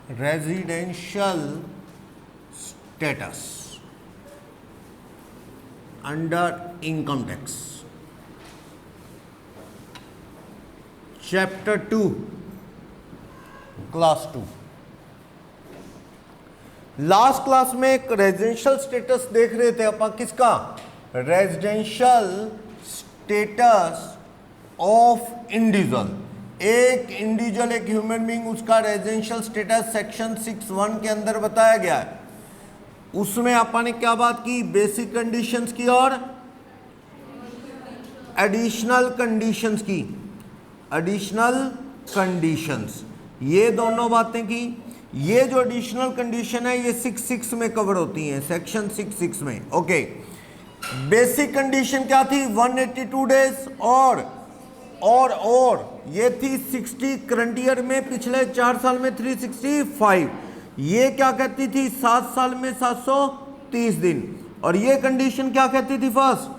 Residential status under income tax, chapter 2 class 2। Last class में एक residential status देख रहे थे अपन, किसका? Residential status of individual. एक इंडिविजुअल, एक ह्यूमन बीइंग, उसका रेजिडेंशियल स्टेटस सेक्शन 6(1) के अंदर बताया गया है। उसमें अपन ने क्या बात की? बेसिक कंडीशंस की और एडिशनल कंडीशंस की। एडिशनल कंडीशंस, ये दोनों बातें की। ये जो एडिशनल कंडीशन है ये 6(6) में कवर होती हैं, सेक्शन 6(6) में। ओके, बेसिक कंडीशन क्या थी? 182 डेज और ये थी 60 करंट ईयर में, पिछले 4 साल में 365। ये क्या कहती थी? 7 साल में 730 दिन। और ये कंडीशन क्या कहती थी? First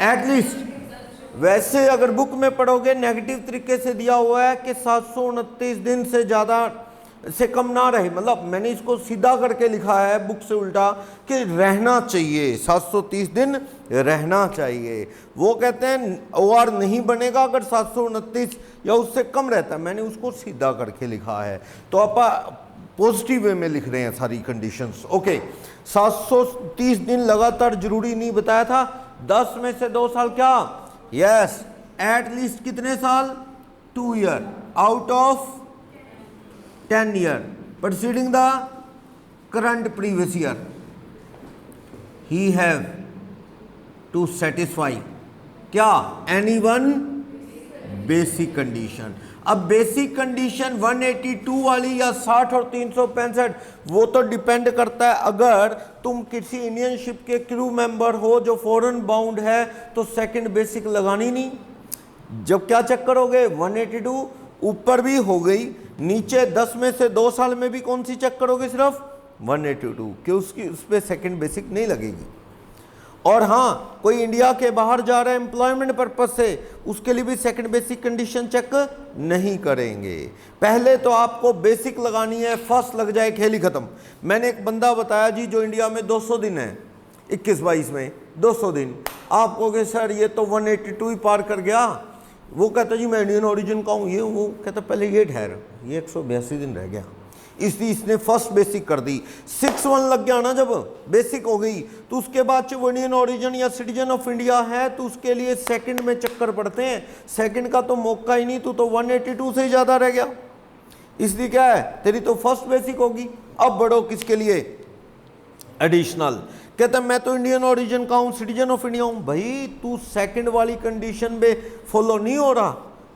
at least. वैसे अगर बुक में पढ़ोगे नेगेटिव तरीके से दिया हुआ है कि 729 दिन से ज़्यादा से कम ना रहे, मतलब मैंने इसको सीधा करके लिखा है बुक से उल्टा कि रहना चाहिए, 730 दिन रहना चाहिए। वो कहते हैं ओआर नहीं बनेगा अगर 729 या उससे कम रहता है, मैंने उसको सीधा करके लिखा है। तो आप पॉजिटिव वे में लिख रहे हैं सारी कंडीशंस। ओके, 730 दिन लगातार जरूरी नहीं बताया था। 10 में से 2 साल क्या? यस, एटलीस्ट कितने साल? 2 year out of 10 year preceding the current previous year. He have to satisfy क्या? Any one basic condition. अब बेसिक कंडीशन 182 वाली या 60 और 365, वो तो डिपेंड करता है। अगर तुम किसी इंडियन शिप के क्रू मेंबर हो जो फॉरेन बाउंड है तो सेकंड बेसिक लगानी नहीं। जब क्या चेक करोगे? 182 ऊपर भी हो गई, नीचे 10 में से 2 साल में भी कौन सी चेक करोगे? सिर्फ 182, कि उसकी उस पर सेकेंड बेसिक नहीं लगेगी। और हाँ, कोई इंडिया के बाहर जा रहा है एम्प्लॉयमेंट पर्पज से, उसके लिए भी सेकंड बेसिक कंडीशन चेक नहीं करेंगे। पहले तो आपको बेसिक लगानी है, फर्स्ट लग जाए खेल ही खत्म। मैंने एक बंदा बताया जी जो इंडिया में 200 दिन है, 21-22 में 200 दिन। आप कहोगे सर ये तो 182 ही पार कर गया। वो कहता जी मैं इंडियन ओरिजिन का हूँ, ये वो कहता पहले ये ठहर, ये 182 दिन रह गया, इसलिए इसने फर्स्ट बेसिक कर दी। 6(1) लग गया ना, जब बेसिक हो गई तो उसके बाद वो इंडियन ओरिजिन या सिटीजन ऑफ इंडिया है तो उसके लिए सेकंड में चक्कर पड़ते हैं। सेकंड का तो मौका ही नहीं, तो 182 से ही ज़्यादा रह गया, इसलिए क्या है तेरी तो फर्स्ट बेसिक होगी। अब बढ़ो किसके लिए? एडिशनल। कहता मैं तो इंडियन ओरिजिन का हूँ, सिटीजन ऑफ इंडिया हूँ। भाई तू सेकंड वाली कंडीशन में फॉलो नहीं हो रहा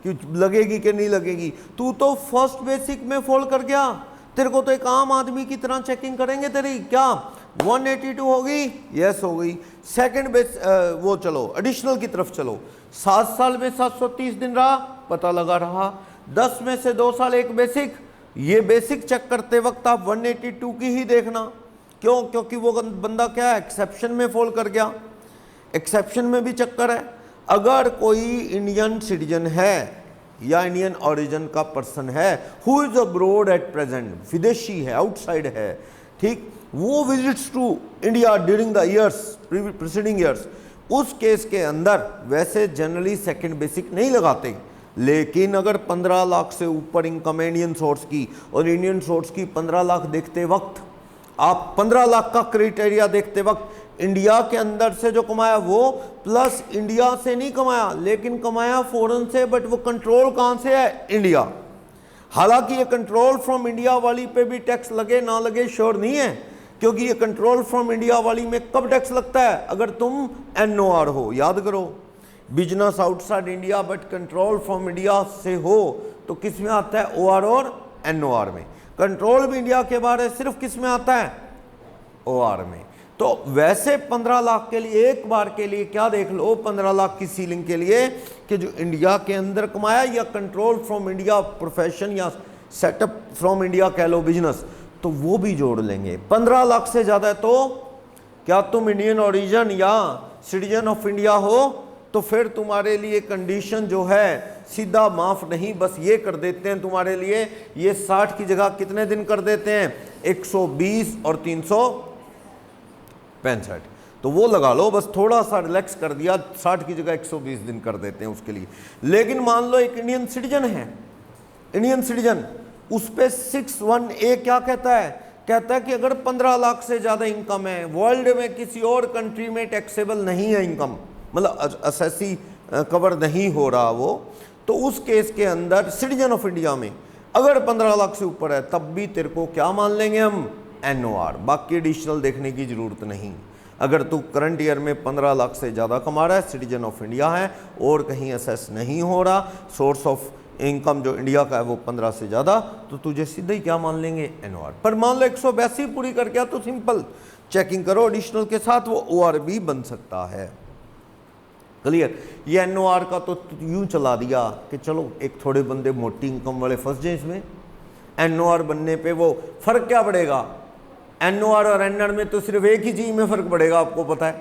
कि लगेगी कि नहीं लगेगी, तू तो फर्स्ट बेसिक में फॉल कर गया। तेरे को तो एक आम आदमी की तरह चेकिंग करेंगे तेरी। क्या 182 हो गई? यस हो गई। सेकंड बेस वो चलो एडिशनल की तरफ चलो। 7 साल में 730 दिन रहा, पता लगा रहा। 10 में से 2 साल एक बेसिक। ये बेसिक चेक करते वक्त आप 182 की ही देखना। क्यों? क्योंकि वो बंदा क्या है, एक्सेप्शन में फॉल कर गया। एक्सेप्शन में भी चक्कर है। अगर कोई इंडियन सिटीजन है या इंडियन ओरिजिन का पर्सन है who is abroad at present, विदेशी है, आउटसाइड है, ठीक, वो visits to India during the years preceding years, उस केस के अंदर वैसे जनरली सेकंड बेसिक नहीं लगाते। लेकिन अगर 15 लाख से ऊपर इनकम है इंडियन सोर्स की, और इंडियन सोर्स की 15 लाख देखते वक्त, आप 15 लाख का क्राइटेरिया देखते वक्त इंडिया के अंदर से जो कमाया वो प्लस इंडिया से नहीं कमाया लेकिन कमाया फॉरेन से, बट वो कंट्रोल कहां से है? इंडिया। हालांकि ये कंट्रोल फ्रॉम इंडिया वाली पे भी टैक्स लगे ना लगे श्योर नहीं है, क्योंकि ये कंट्रोल फ्रॉम इंडिया वाली में कब टैक्स लगता है? अगर तुम NOR हो। याद करो, business outside India but control from India से हो तो किस में आता है? OR और NOR में। कंट्रोल भी इंडिया के बाहर है, सिर्फ किस में आता है? OR में। तो वैसे 15 लाख के लिए एक बार के लिए क्या देख लो, 15 लाख की सीलिंग के लिए कि जो इंडिया के अंदर कमाया या कंट्रोल फ्रॉम इंडिया प्रोफेशन या सेटअप फ्रॉम इंडिया कह लो बिजनेस, तो वो भी जोड़ लेंगे। 15 लाख से ज़्यादा है तो क्या तुम इंडियन ओरिजिन या सिटीजन ऑफ इंडिया हो तो फिर तुम्हारे लिए कंडीशन जो है सीधा माफ नहीं, बस ये कर देते हैं तुम्हारे लिए, ये 60 की जगह कितने दिन कर देते हैं, 120 और 365, तो वो लगा लो, बस थोड़ा सा रिलैक्स कर दिया, 60 की जगह 120 दिन कर देते हैं उसके लिए। लेकिन मान लो एक इंडियन सिटीजन है, इंडियन सिटीजन, उस पे 61A क्या कहता है, कहता है कि अगर 15 लाख से ज़्यादा इनकम है, वर्ल्ड में किसी और कंट्री में टैक्सेबल नहीं है इनकम, मतलब एसएससी कवर नहीं हो रहा वो, तो उस केस के अंदर सिटीजन ऑफ इंडिया में अगर 15 लाख से ऊपर है तब भी तेरे को क्या मान लेंगे हम, NOR, बाकी एडिशनल देखने की ज़रूरत नहीं। अगर तू करंट ईयर में 15 लाख से ज़्यादा कमा रहा है, सिटीजन ऑफ इंडिया है और कहीं असेस नहीं हो रहा, सोर्स ऑफ इनकम जो इंडिया का है वो 15 से ज़्यादा, तो तुझे सीधे ही क्या मान लेंगे, NOR। पर मान लो 182 पूरी कर गया तो सिंपल चेकिंग करो एडिशनल के साथ, वो OR भी बन सकता है। क्लियर। ये NOR का तो यूं चला दिया कि चलो एक थोड़े बंदे मोटी इनकम वाले फंस जाए इसमें, NOR बनने पे वो फर्क क्या पड़ेगा, NOR और NR में तो सिर्फ एक ही चीज में फर्क पड़ेगा, आपको पता है।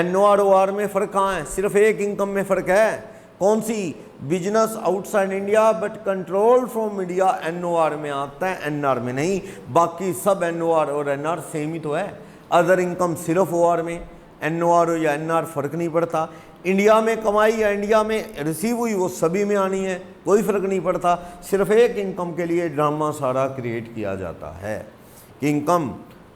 NOR OR में फर्क कहाँ है, सिर्फ एक इनकम में फर्क है, कौन सी, business outside India but control from India NOR में आता है, NR में नहीं। बाकी सब NOR और NR सेम ही तो है। अदर इनकम सिर्फ OR में, NOR या NR फर्क नहीं पड़ता। इंडिया में कमाई या इंडिया में रिसीव हुई वो सभी में आनी है, कोई फर्क नहीं पड़ता। सिर्फ एक इनकम के लिए ड्रामा सारा क्रिएट किया जाता है कि इनकम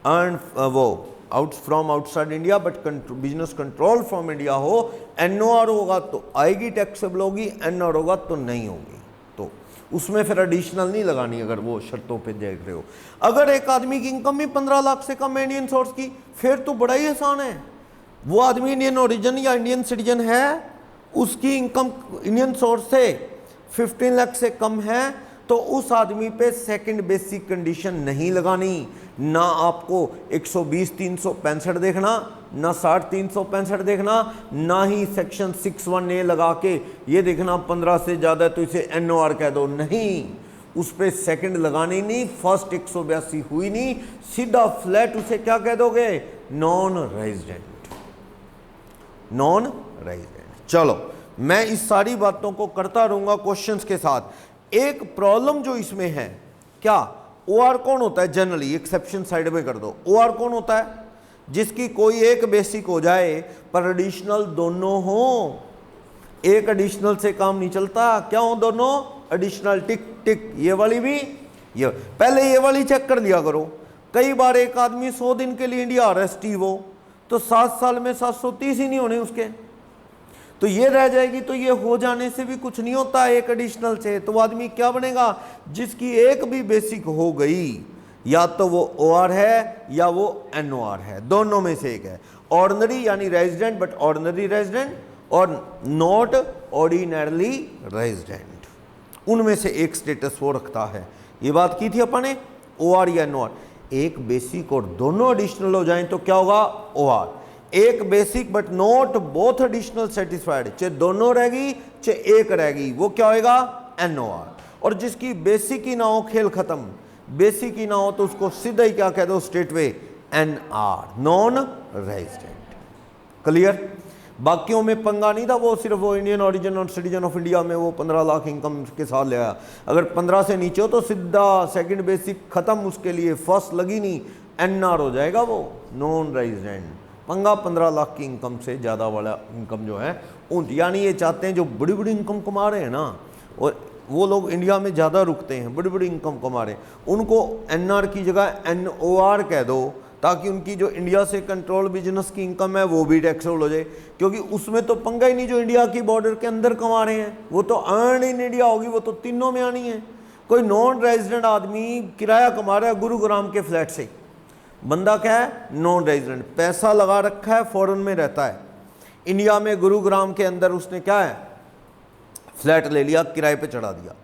अर्न वो out from outside India but business control from India हो, NOR होगा तो आएगी टैक्सेबल होगी, NR होगा तो नहीं होगी, तो उसमें फिर एडिशनल नहीं लगानी अगर वो शर्तों पे देख रहे हो। अगर एक आदमी की इनकम ही 15 लाख से कम है इंडियन सोर्स की, फिर तो बड़ा ही आसान है। वो आदमी इंडियन ओरिजिन या इंडियन सिटीजन है, उसकी इनकम इंडियन सोर्स से 15 लाख से कम है, तो उस आदमी पे सेकंड बेसिक कंडीशन नहीं लगानी। ना आपको 120 365 देखना, ना 60 365 देखना, ना ही सेक्शन 61A लगा के ये देखना 15 से ज़्यादा तो इसे NOR कह दो, नहीं, उस पर सेकंड लगानी नहीं। फर्स्ट 182 हुई नहीं, सीधा फ्लैट उसे क्या कह दोगे, नॉन रेजिडेंट, नॉन रेजिडेंट। चलो मैं इस सारी बातों को करता रहूंगा क्वेश्चंस के साथ। एक प्रॉब्लम जो इसमें है, क्या OR कौन होता है जनरली, एक्सेप्शन साइड में कर दो, OR कौन होता है, जिसकी कोई एक बेसिक हो जाए पर एडिशनल दोनों हो। एक एडिशनल से काम नहीं चलता, क्या हो दोनों एडिशनल, टिक टिक, ये वाली भी, ये पहले ये वाली चेक कर लिया करो। कई बार एक आदमी 100 दिन के लिए इंडिया अरेस्ट ही हो, तो 7 साल में 730 ही नहीं होने उसके, तो ये रह जाएगी। तो ये हो जाने से भी कुछ नहीं होता एक एडिशनल से, तो आदमी क्या बनेगा, जिसकी एक भी बेसिक हो गई, या तो वो OR है या वो NOR है, दोनों में से एक है। ऑर्डिनरी यानी रेजिडेंट बट ऑर्डिनरी रेजिडेंट, और नॉट ऑर्डिनरली रेजिडेंट, उनमें से एक स्टेटस वो रखता है। ये बात की थी अपन ने, OR या NOR। एक बेसिक और दोनों एडिशनल हो जाएं तो क्या होगा, OR। एक basic but not both additional satisfied, चाहे दोनों रहेगी चाहे एक रहेगी, वो क्या होएगा, NOR। और जिसकी बेसिक ही ना हो, खेल खत्म, बेसिक ही ना हो तो उसको सीधा ही क्या कह दो, स्टेट वे NR, नॉन रेजिडेंट। क्लियर। बाकियों में पंगा नहीं था, वो सिर्फ वो इंडियन ओरिजिन और सिटीजन ऑफ इंडिया में वो 15 लाख इनकम के साथ ले आया। अगर 15 से नीचे हो तो सीधा सेकंड बेसिक खत्म, उसके लिए फर्स्ट लगी नहीं, NR हो जाएगा वो, नॉन रेजिडेंट। पंगा 15 लाख की इनकम से ज़्यादा वाला इनकम जो है उन, यानी ये चाहते हैं जो बड़ी बड़ी इनकम कमा रहे हैं ना, और वो लोग इंडिया में ज़्यादा रुकते हैं, बड़ी बड़ी इनकम कमा रहे हैं, उनको NR की जगह NOR कह दो, ताकि उनकी जो इंडिया से कंट्रोल बिजनेस की इनकम है वो भी टैक्सेबल हो जाए। क्योंकि उसमें तो पंगा ही नहीं जो इंडिया की बॉर्डर के अंदर कमा रहे हैं, वो तो अर्न इन इंडिया होगी, वो तो तीनों में आनी है। कोई नॉन रेजिडेंट आदमी किराया कमा रहा है गुरुग्राम के फ्लैट से, बंदा क्या है, नॉन रेजिडेंट, पैसा लगा रखा है, फॉरेन में रहता है, इंडिया में गुरुग्राम के अंदर उसने क्या है, फ्लैट ले लिया, किराए पे चढ़ा दिया,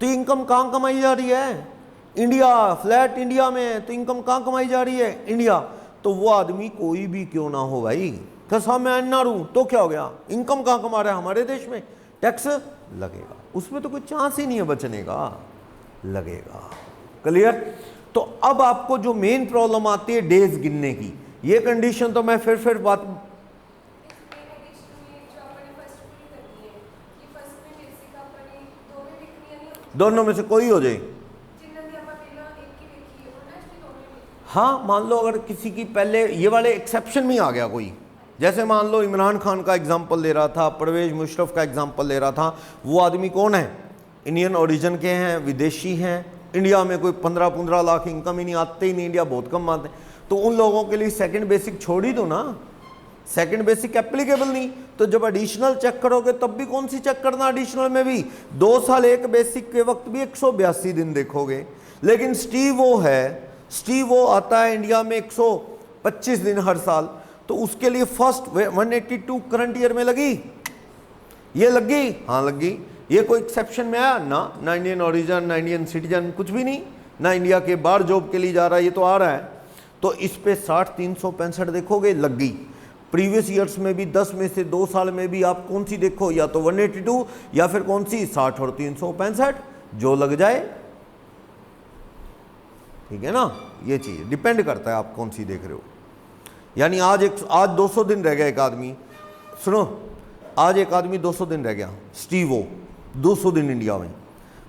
तो इनकम कहाँ कमाई जा रही है, इंडिया। फ्लैट इंडिया में है तो इनकम कहाँ कमाई जा रही है, इंडिया। तो वो आदमी कोई भी क्यों ना हो भाई, तो साहब मैं NR हूँ तो क्या हो गया, इनकम कहाँ कमा रहा है, हमारे देश में, टैक्स लगेगा, उसमें तो कोई चांस ही नहीं है बचने का, लगेगा। क्लियर। तो अब आपको जो मेन प्रॉब्लम आती है डेज गिनने की, ये कंडीशन तो मैं फिर बात, दोनों में से कोई हो जाए। हाँ, मान लो अगर किसी की पहले ये वाले एक्सेप्शन में आ गया कोई, जैसे मान लो इमरान खान का एग्जाम्पल ले रहा था, परवेज मुशर्रफ का एग्जाम्पल ले रहा था, वो आदमी कौन है, इंडियन ओरिजिन के हैं, विदेशी हैं, इंडिया में कोई 15-15 लाख इनकम ही नहीं, आते ही नहीं, इंडिया बहुत कम आते हैं, तो उन लोगों के लिए सेकंड बेसिक छोड़ ही दो ना, सेकंड बेसिक एप्लीकेबल नहीं। तो जब एडिशनल चेक करोगे तब भी कौन सी चेक करना, एडिशनल में भी 2 साल एक बेसिक के वक्त भी 182 दिन देखोगे। लेकिन स्टीव वो है, स्टीव वो आता है इंडिया में 125 दिन हर साल, तो उसके लिए फर्स्ट 182 करंट ईयर में लगी, ये लगी, हाँ लगी। ये कोई एक्सेप्शन में आया ना इंडियन ओरिजिन, ना इंडियन सिटीजन, कुछ भी नहीं, ना इंडिया के बाहर जॉब के लिए जा रहा है, ये तो आ रहा है। तो इस पे 60 365 देखोगे लग गई। प्रीवियस ईयर्स में भी 10 में से 2 साल में भी आप कौन सी देखो, या तो 182 या फिर कौन सी 60 और 365, जो लग जाए, ठीक है ना। ये चीज डिपेंड करता है आप कौन सी देख रहे हो। यानी आज 200 दिन रह गया एक आदमी, सुनो, आज एक आदमी 200 दिन रह गया, स्टीवो 200 दिन इंडिया में,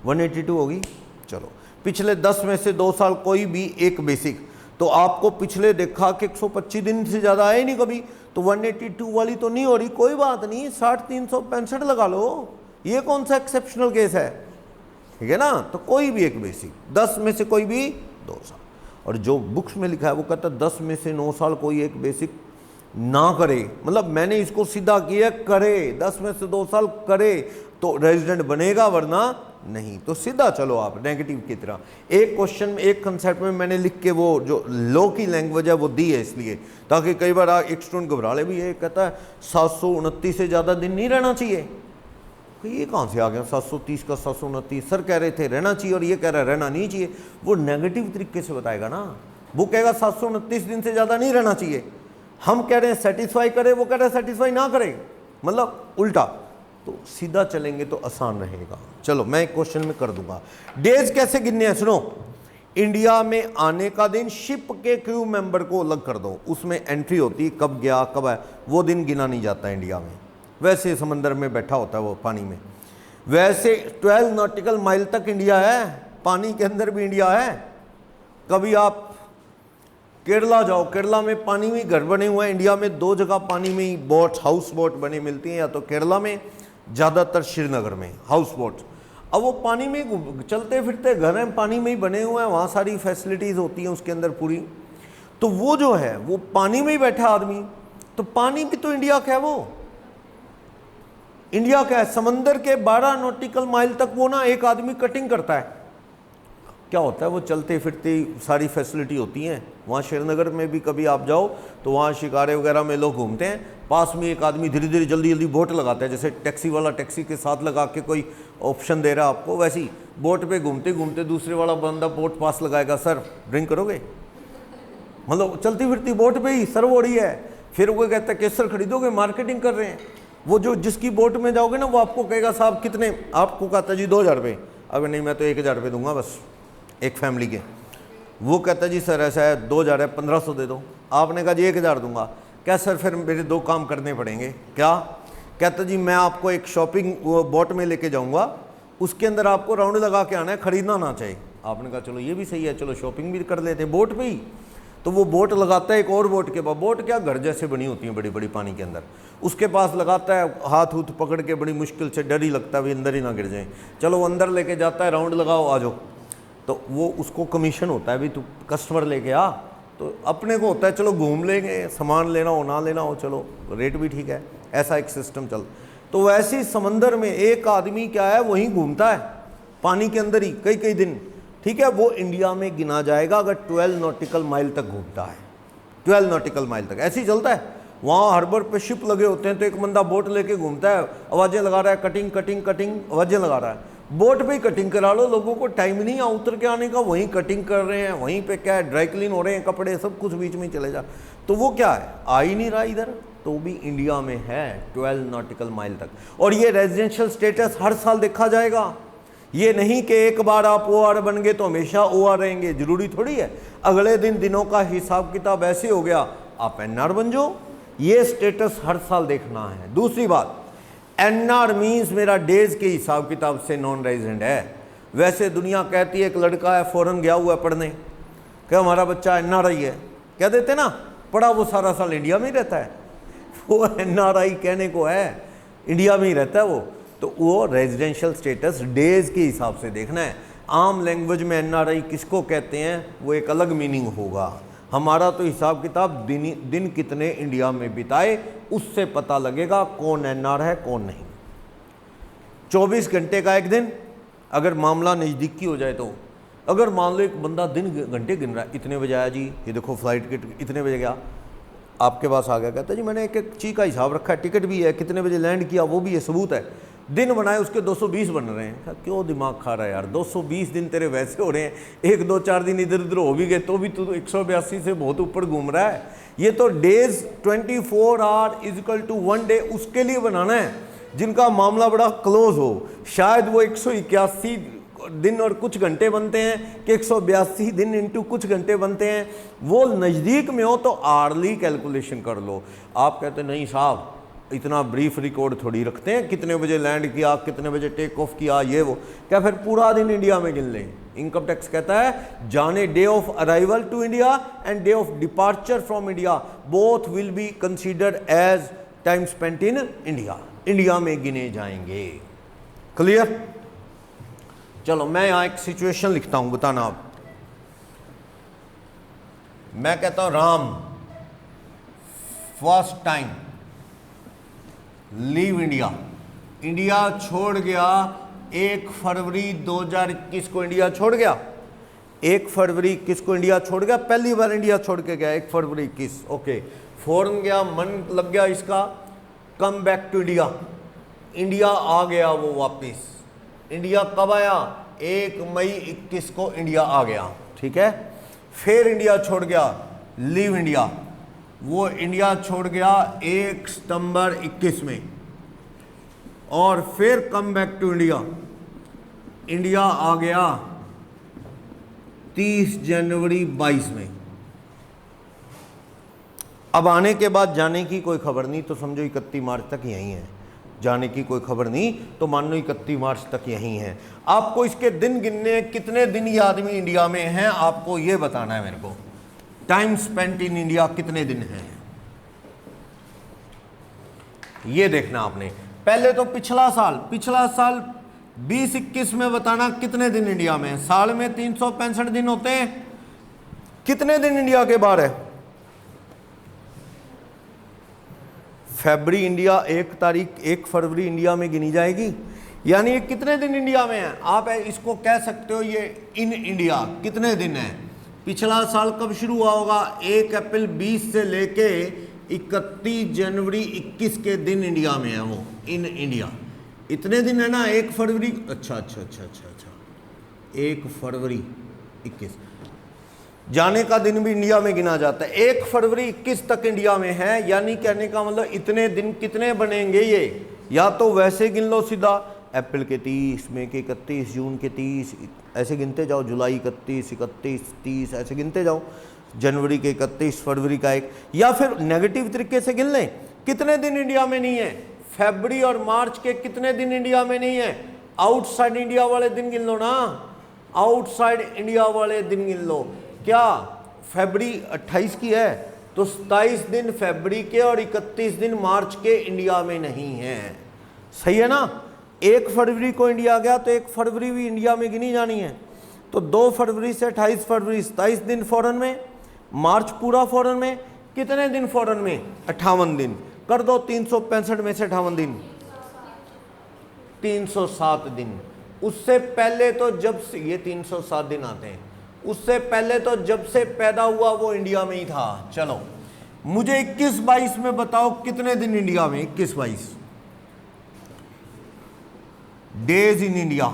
182 होगी। चलो पिछले 10 में से 2 साल कोई भी एक बेसिक, तो आपको पिछले देखा कि 125 दिन से ज़्यादा आए नहीं कभी, तो 182 वाली तो नहीं हो रही, कोई बात नहीं, 60 365 लगा लो, ये कौन सा एक्सेप्शनल केस है, ठीक है ना। तो कोई भी एक बेसिक, 10 में से कोई भी 2 साल। और जो बुक्स में लिखा है वो कहता है 10 में से 9 साल कोई एक बेसिक ना करे, मतलब मैंने इसको सीधा किया, करे, 10 में से 2 साल करे तो रेजिडेंट बनेगा, वरना नहीं। तो सीधा चलो आप नेगेटिव की तरह। एक क्वेश्चन में, एक कंसेप्ट में मैंने लिख के वो जो लॉ की लैंग्वेज है वो दी है, इसलिए ताकि कई बार एक स्टूडेंट घबरा ले भी, ये कहता है 729 से ज़्यादा दिन नहीं रहना चाहिए, ये कहाँ से आ गया 730 का 729, सर कह रहे थे रहना चाहिए और ये कह रहा है रहना नहीं चाहिए। वो नेगेटिव तरीके से बताएगा ना, वो कहेगा 729 दिन से ज़्यादा नहीं रहना चाहिए, हम कह रहे हैं सेटिस्फाई करे, वो कह रहे हैं सेटिस्फाई ना करे, मतलब उल्टा। तो सीधा चलेंगे तो आसान रहेगा। चलो मैं एक क्वेश्चन में कर दूंगा। डेज कैसे गिनने हैं, सुनो, इंडिया में आने का दिन शिप के क्रू मेंबर को अलग कर दो, उसमें एंट्री होती है कब गया कब है, वो दिन गिना नहीं जाता इंडिया में, वैसे समंदर में बैठा होता है वो पानी में। वैसे 12 नॉटिकल माइल तक इंडिया है, पानी के अंदर भी इंडिया है। कभी आप केरला जाओ, केरला में पानी में घर बने हुए हैं, इंडिया में 2 जगह पानी में ही बोट, हाउस बोट बने मिलती हैं, या तो केरला में, ज़्यादातर श्रीनगर में हाउस बोट। अब वो पानी में चलते फिरते घर हैं, पानी में ही बने हुए हैं, वहाँ सारी फैसिलिटीज़ होती हैं उसके अंदर पूरी। तो वो जो है वो पानी में ही बैठा आदमी, तो पानी भी तो इंडिया का है, वो इंडिया का है। समंदर के 12 नॉटिकल माइल तक वो ना एक आदमी कटिंग करता है, क्या होता है वो चलते फिरते सारी फैसिलिटी होती हैं वहाँ। श्रीनगर में भी कभी आप जाओ तो वहाँ शिकारे वगैरह में लोग घूमते हैं, पास में एक आदमी धीरे धीरे जल्दी जल्दी बोट लगाता है, जैसे टैक्सी वाला टैक्सी के साथ लगा के कोई ऑप्शन दे रहा है आपको, वैसे ही बोट पे घूमते घूमते दूसरे वाला बंदा बोट पास लगाएगा, सर ड्रिंक करोगे, मतलब चलती फिरती बोट पे ही सर्व हो रही है। फिर वो कहता है केसर खरीदोगे, मार्केटिंग कर रहे हैं। वो जो जिसकी बोट में जाओगे ना वो आपको कहेगा साहब कितने, आपको कहता है जी 2000 रुपये, अगर नहीं मैं तो 1000 रुपये दूंगा बस एक फैमिली के। वो कहता जी सर ऐसा है 2000 है 1500 दे दो, आपने कहा जी 1000 दूंगा। क्या सर फिर मेरे 2 काम करने पड़ेंगे, क्या? कहता जी मैं आपको एक शॉपिंग बोट में लेके जाऊंगा, उसके अंदर आपको राउंड लगा के आना है, खरीदना ना चाहिए। आपने कहा चलो ये भी सही है, चलो शॉपिंग भी कर लेते हैं बोट पे ही। तो वो बोट लगाता है एक और बोट के पास, बोट क्या घर जैसे बनी होती है बड़ी बड़ी पानी के अंदर, उसके पास लगाता है, हाथ हूथ पकड़ के बड़ी मुश्किल से, डर ही लगता है भी अंदर ही ना गिर जाए। चलो वो अंदर लेके जाता है, राउंड लगाओ आ जाओ, तो वो उसको कमीशन होता है भी तू कस्टमर लेके आ, तो अपने को होता है चलो घूम लेंगे, सामान लेना हो ना लेना हो, चलो रेट भी ठीक है, ऐसा एक सिस्टम चल। तो वैसे ही समंदर में एक आदमी क्या है वहीं घूमता है पानी के अंदर ही कई कई दिन, ठीक है, वो इंडिया में गिना जाएगा अगर 12 नॉटिकल माइल तक घूमता है, 12 नॉटिकल माइल तक ऐसे ही चलता है। वहाँ हार्बर पे शिप लगे होते हैं, तो एक बंदा बोट लेके घूमता है, आवाज़ें लगा रहा है, कटिंग कटिंग कटिंग आवाज़ें लगा रहा है। बोट पे ही कटिंग करा लो, लोगों को टाइम नहीं है उतर के आने का, वहीं कटिंग कर रहे हैं, वहीं पे क्या है ड्राई क्लीन हो रहे हैं कपड़े, सब कुछ बीच में चले जा। तो वो क्या है आ ही नहीं रहा इधर, तो भी इंडिया में है 12 नॉटिकल माइल तक। और ये रेजिडेंशियल स्टेटस हर साल देखा जाएगा, ये नहीं कि एक बार आप OR बन गए तो हमेशा OR रहेंगे, जरूरी थोड़ी है। अगले दिन दिनों का हिसाब किताब ऐसे हो गया आप NR बन जाओ, ये स्टेटस हर साल देखना है। दूसरी बात, NR मीन्स मेरा डेज के हिसाब किताब से नॉन रेजिडेंट है, वैसे दुनिया कहती है एक लड़का है फॉरेन गया हुआ है पढ़ने, क्या हमारा बच्चा NRI है, कह देते ना, पढ़ा वो सारा साल इंडिया में ही रहता है, वो NRI कहने को है, इंडिया में ही रहता है वो, तो वो रेजिडेंशियल स्टेटस डेज के हिसाब से देखना है। आम लैंग्वेज में NRI किसको कहते हैं वो एक अलग मीनिंग होगा। हमारा तो हिसाब किताब दिन कितने इंडिया में बिताए उससे पता लगेगा कौन NR है कौन नहीं। 24 घंटे का एक दिन, अगर मामला नज़दीकी हो जाए तो, अगर मान लो एक बंदा दिन घंटे गिन रहा है, इतने बजे आया जी, ये देखो फ्लाइट टिकट इतने बजे गया, आपके पास आ गया, कहता जी मैंने एक चीज़ का हिसाब रखा है, टिकट भी है, कितने बजे लैंड किया वो भी है, सबूत है, दिन बनाए उसके 220 बन रहे हैं। क्यों दिमाग खा रहा है यार, 220 दिन तेरे वैसे हो रहे हैं, 1-2-4 दिन इधर उधर हो भी गए तो भी तू 182 से बहुत ऊपर घूम रहा है। ये तो days 24 hour equal to 1 day उसके लिए बनाना है जिनका मामला बड़ा क्लोज हो। शायद वो 181 दिन और कुछ घंटे बनते हैं कि 182 दिन इंटू कुछ घंटे बनते हैं, वो नज़दीक में हो तो आर्ली कैलकुलेशन कर लो। आप कहते नहीं साहब इतना ब्रीफ रिकॉर्ड थोड़ी रखते हैं, कितने बजे लैंड किया, कितने बजे टेक ऑफ किया, ये वो, क्या फिर पूरा दिन इंडिया में गिन लें? इनकम टैक्स कहता है जाने day of arrival to India and day of departure from India both will be considered as time spent in India, India में गिने जाएंगे। क्लियर? चलो मैं यहां एक सिचुएशन लिखता हूं, बताना आप। मैं कहता हूं Ram first time leave India, India छोड़ गया 1 फरवरी 2021 को इंडिया छोड़ गया, 1 फरवरी 21 को इंडिया छोड़ गया, पहली बार इंडिया छोड़ के गया 1 फरवरी 21। ओके, फॉरेन गया, मन लग गया इसका, come back to India, India आ गया वो वापस। इंडिया कब आया? 1 मई 21 को इंडिया आ गया, ठीक है। फिर इंडिया छोड़ गया, लीव इंडिया, वो इंडिया छोड़ गया 1 सितंबर 21 में, और फिर come back to India, India आ गया 30 जनवरी 22 में। अब आने के बाद जाने की कोई खबर नहीं तो समझो 31 मार्च तक यहीं है, जाने की कोई खबर नहीं तो मान लो 31 मार्च तक यहीं है। आपको इसके दिन गिनने, कितने दिन ये आदमी इंडिया में है आपको ये बताना है मेरे को। टाइम स्पेंट इन इंडिया कितने दिन है ये देखना आपने। पहले तो पिछला साल 2021 में बताना कितने दिन इंडिया में है। साल में 365 दिन होते हैं, कितने दिन इंडिया के बाहर है? फरवरी इंडिया 1 फरवरी इंडिया में गिनी जाएगी, यानी ये कितने दिन इंडिया में है। आप इसको कह सकते हो ये इन इंडिया कितने दिन है। पिछला साल कब शुरू हुआ होगा? 1 अप्रैल 20 से लेके 31 जनवरी 21 के दिन इंडिया में है वो, इन इंडिया। इतने दिन है ना, 1 फरवरी, अच्छा 1 फरवरी 21 जाने का दिन भी इंडिया में गिना जाता है। 1 फरवरी 21 तक इंडिया में है, यानी कहने का मतलब इतने दिन कितने बनेंगे ये, या तो वैसे गिन लो सीधा अप्रैल के 30, मई के 31, जून के 30, ऐसे गिनते जाओ, जुलाई 31, 30 ऐसे गिनते जाओ, जनवरी के 31, फरवरी का 1, या फिर नेगेटिव तरीके से गिन लें कितने दिन इंडिया में नहीं है। फरवरी और मार्च के कितने दिन इंडिया में नहीं है, आउटसाइड इंडिया वाले दिन गिन लो ना, आउटसाइड इंडिया वाले दिन गिन लो। क्या फरवरी 28 की है तो 27 दिन फरवरी के और 31 दिन मार्च के इंडिया में नहीं है, सही है ना। 1 फरवरी को इंडिया गया तो 1 फरवरी भी इंडिया में गिनी जानी है, तो 2 फरवरी से 28 फरवरी 27 दिन फॉरेन में, मार्च पूरा फॉरेन में, कितने दिन फॉरेन में? 58 दिन। कर दो 365 में से 58 दिन, 307 दिन। उससे पहले तो जब से ये 307 दिन आते हैं, उससे पहले तो जब से पैदा हुआ वो इंडिया में ही था। चलो मुझे 21-22 में बताओ कितने दिन इंडिया में? 21-22 days in India,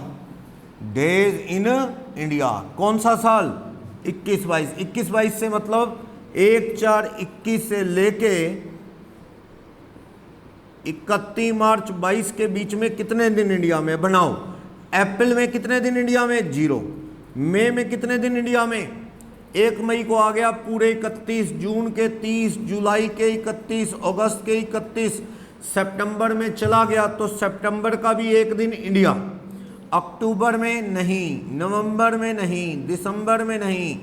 days in India. कौन सा साल? 21-22। 21-22 से मतलब 1-4-21 से लेके 31 मार्च 22 के बीच में कितने दिन इंडिया में? बनाओ। अप्रैल में कितने दिन इंडिया में? 0। मई में कितने दिन इंडिया में? 1 मई को आ गया पूरे 31, जून के 30, जुलाई के 31, अगस्त के 31, सितंबर में चला गया तो सितंबर का भी 1 दिन इंडिया। अक्टूबर में नहीं, नवंबर में नहीं, दिसंबर में नहीं,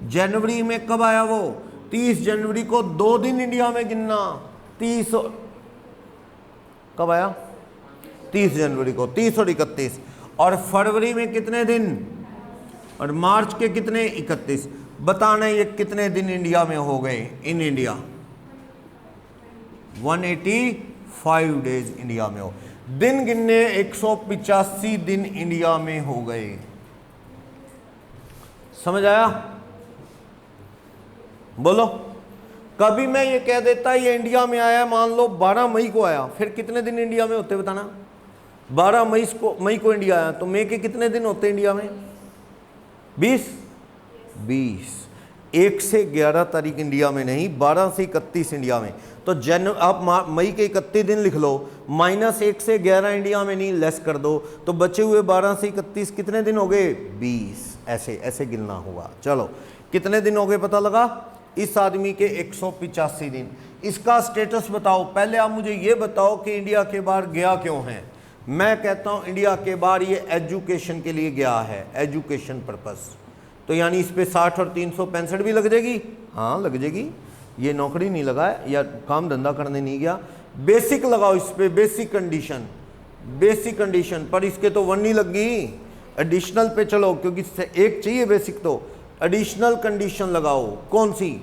जनवरी में कब आया वो? 30 जनवरी को 2 दिन इंडिया में गिनना। 30 कब आया? 30 जनवरी को, 30 और 31। और फरवरी में कितने दिन? और मार्च के कितने? 31। बताना ये कितने दिन इंडिया में हो गए? इन इंडिया 185 डेज इंडिया में हो। दिन गिनने 185 दिन इंडिया में हो गए। समझ आया? बोलो। कभी मैं ये कह देता ये इंडिया में आया, मान लो 12 मई को आया, फिर कितने दिन इंडिया में होते बताना? 12 मई को इंडिया आया, तो मई के कितने दिन होते इंडिया में? 20। 1 से 11 तारीख इंडिया में नहीं, 12 से 31 इंडिया में। तो आप मई के 31 दिन लिख लो, -1 से 11 इंडिया में नहीं, लेस कर दो, तो बचे हुए 12 से 31 कितने दिन हो गए? 20। ऐसे ऐसे गिनना होगा। चलो कितने दिन हो गए पता लगा? इस आदमी के 185 दिन। इसका स्टेटस बताओ। पहले आप मुझे ये बताओ कि इंडिया के बाहर गया क्यों है? मैं कहता हूँ इंडिया के बाहर ये एजुकेशन के लिए गया है, एजुकेशन पर्पस। तो यानी इस पे 60 और 365 भी लग जाएगी। हाँ लग जाएगी। ये नौकरी नहीं लगा है या काम धंधा करने नहीं गया। बेसिक लगाओ इस पे, बेसिक कंडीशन, बेसिक कंडीशन। पर इसके तो 1 नहीं लग गई। एडिशनल पे चलो, क्योंकि एक चाहिए बेसिक। तो एडिशनल कंडीशन लगाओ। कौन सी?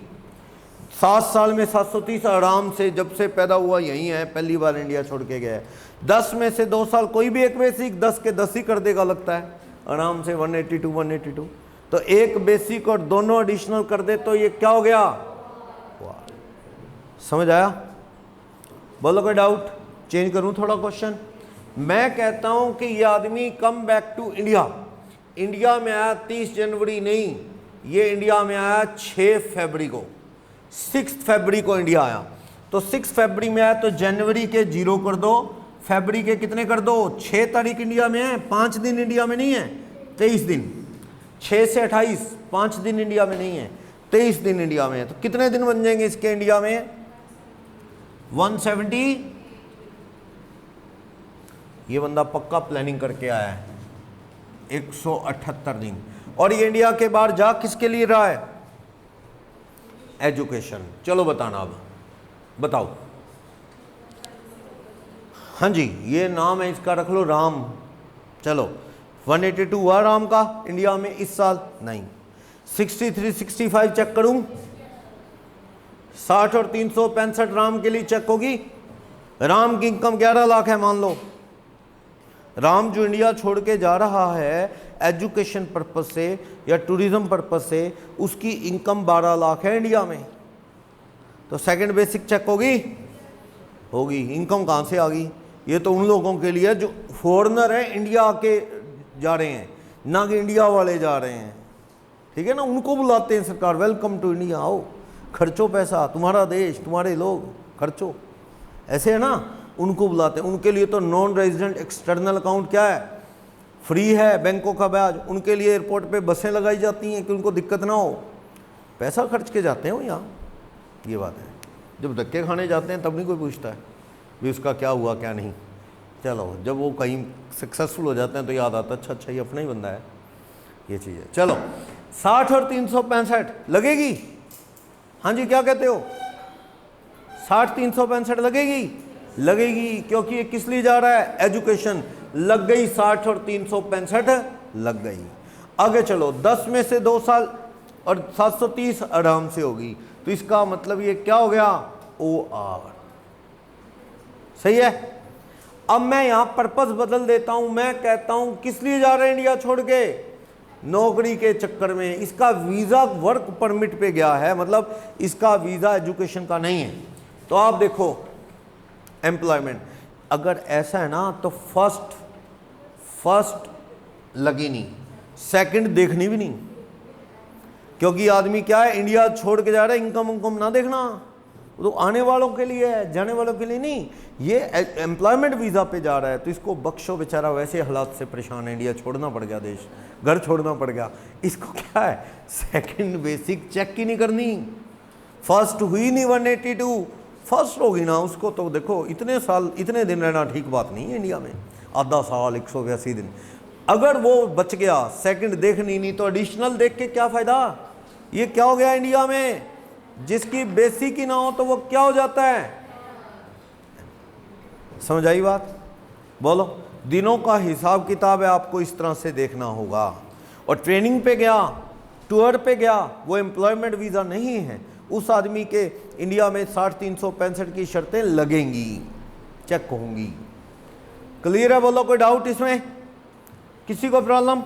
7 साल में 730 आराम से, जब से पैदा हुआ यहीं है, पहली बार इंडिया छोड़ के गया है। 10 में से 2 साल कोई भी एक बेसिक, 10 के 10 ही कर देगा लगता है आराम से। 182। तो एक बेसिक और दोनों एडिशनल कर दे तो ये क्या हो गया? समझ आया? बोलो कोई डाउट? चेंज करूं थोड़ा क्वेश्चन। मैं कहता हूं कि ये आदमी come back to India. India में आया 30 जनवरी नहीं, ये इंडिया में आया 6 फरवरी को। 6 फरवरी को इंडिया आया। तो 6 फरवरी में आया तो जनवरी के 0 कर दो, फरवरी के कितने कर दो? 6 तारीख इंडिया में है, 5 दिन इंडिया में नहीं है, 23 दिन। 6 से 28, 5 दिन इंडिया में नहीं है, 23 दिन इंडिया में है। तो कितने दिन बन जाएंगे इसके इंडिया में? 170। ये बंदा पक्का प्लानिंग करके आया है। 178 दिन। और ये इंडिया के बाहर जा किसके लिए रहा है? एजुकेशन। चलो बताना अब, बताओ। हाँ जी, ये नाम है इसका, रख लो राम। चलो 182 हुआ राम का इंडिया में इस साल? नहीं। 63, 65 चेक करूं? 60 और 365 राम के लिए चेक होगी। राम की इनकम 11 लाख है मान लो। राम जो इंडिया छोड़ के जा रहा है एजुकेशन पर्पस से या टूरिज्म पर्पस से, उसकी इनकम 12 लाख है इंडिया में। तो सेकंड बेसिक चेक होगी? होगी। इनकम कहाँ से आ गई? ये तो उन लोगों के लिए जो फॉरेनर है, इंडिया आके जा रहे हैं, ना कि इंडिया वाले जा रहे हैं। ठीक है ना? उनको बुलाते हैं सरकार, वेलकम टू इंडिया, आओ खर्चो पैसा, तुम्हारा देश, तुम्हारे लोग, खर्चो। ऐसे है ना? उनको बुलाते हैं। उनके लिए तो नॉन रेजिडेंट एक्सटर्नल अकाउंट क्या है? फ्री है, बैंकों का ब्याज। उनके लिए एयरपोर्ट पे बसें लगाई जाती हैं कि उनको दिक्कत ना हो, पैसा खर्च के जाते हैं वो यहाँ। ये बात है। जब धक्के खाने जाते हैं तब नहीं कोई पूछता है भी उसका क्या हुआ क्या नहीं। चलो जब वो कहीं सक्सेसफुल हो जाते हैं तो याद आता है अच्छा ये अपना ही बंदा है। ये चीज़ है। चलो 60 और 365 लगेगी? हाँ जी क्या कहते हो? 60 365 लगेगी? लगेगी, क्योंकि ये किस लिए जा रहा है? एजुकेशन। लग गई 60 और 365 लग गई। आगे चलो 10 में से 2 साल और 730 आराम से होगी। तो इसका मतलब ये क्या हो गया? OR। सही है। अब मैं यहां पर्पस बदल देता हूं। मैं कहता हूं किस लिए जा रहे हैं इंडिया छोड़ के? नौकरी के चक्कर में। इसका वीजा वर्क परमिट पे गया है, मतलब इसका वीजा एजुकेशन का नहीं है। तो आप देखो एम्प्लॉयमेंट, अगर ऐसा है ना तो फर्स्ट लगी नहीं, सेकंड देखनी भी नहीं, क्योंकि आदमी क्या है, इंडिया छोड़ के जा रहा है, इनकम ना देखना। तो आने वालों के लिए है, जाने वालों के लिए नहीं। ये एम्प्लॉयमेंट वीज़ा पे जा रहा है तो इसको बख्शो, बेचारा वैसे हालात से परेशान है, इंडिया छोड़ना पड़ गया, देश घर छोड़ना पड़ गया। इसको क्या है, सेकंड बेसिक चेक ही नहीं करनी। फर्स्ट हुई नहीं 182, फर्स्ट होगी ना उसको तो देखो इतने साल इतने दिन रहना ठीक बात नहीं है इंडिया में। आधा साल 182 दिन अगर वो बच गया, सेकंड देखनी नहीं, तो एडिशनल देख के क्या फायदा। ये क्या हो गया इंडिया में, जिसकी बेसिक ही ना हो तो वो क्या हो जाता है। समझ आई बात, बोलो। दिनों का हिसाब किताब है, आपको इस तरह से देखना होगा। और ट्रेनिंग पे गया, टूर पे गया, वो एम्प्लॉयमेंट वीज़ा नहीं है, उस आदमी के इंडिया में 60-365 की शर्तें लगेंगी, चेक होंगी। क्लियर है, बोलो। कोई डाउट इसमें, किसी को प्रॉब्लम।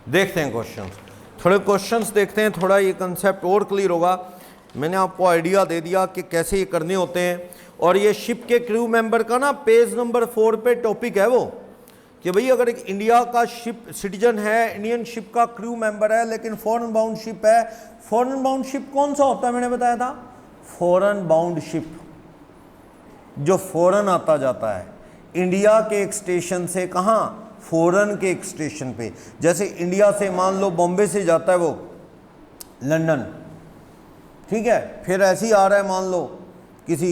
देखते हैं क्वेश्चंस, थोड़े क्वेश्चंस देखते हैं, थोड़ा ये कंसेप्ट और क्लियर होगा। मैंने आपको आइडिया दे दिया कि कैसे ये करने होते हैं। और ये शिप के क्रू मेंबर का ना पेज नंबर 4 पे टॉपिक है वो, कि भाई अगर एक इंडिया का शिप सिटीजन है, इंडियन शिप का क्रू मेंबर है, लेकिन फॉरेन बाउंड शिप है। फॉरेन बाउंड शिप कौन सा होता है, मैंने बताया था, फॉरेन बाउंड शिप, जो फॉरेन आता जाता है इंडिया के एक स्टेशन से, कहाँ, फॉरेन के एक स्टेशन पे। जैसे इंडिया से मान लो बॉम्बे से जाता है वो लंदन, ठीक है, फिर ऐसे ही आ रहा है मान लो किसी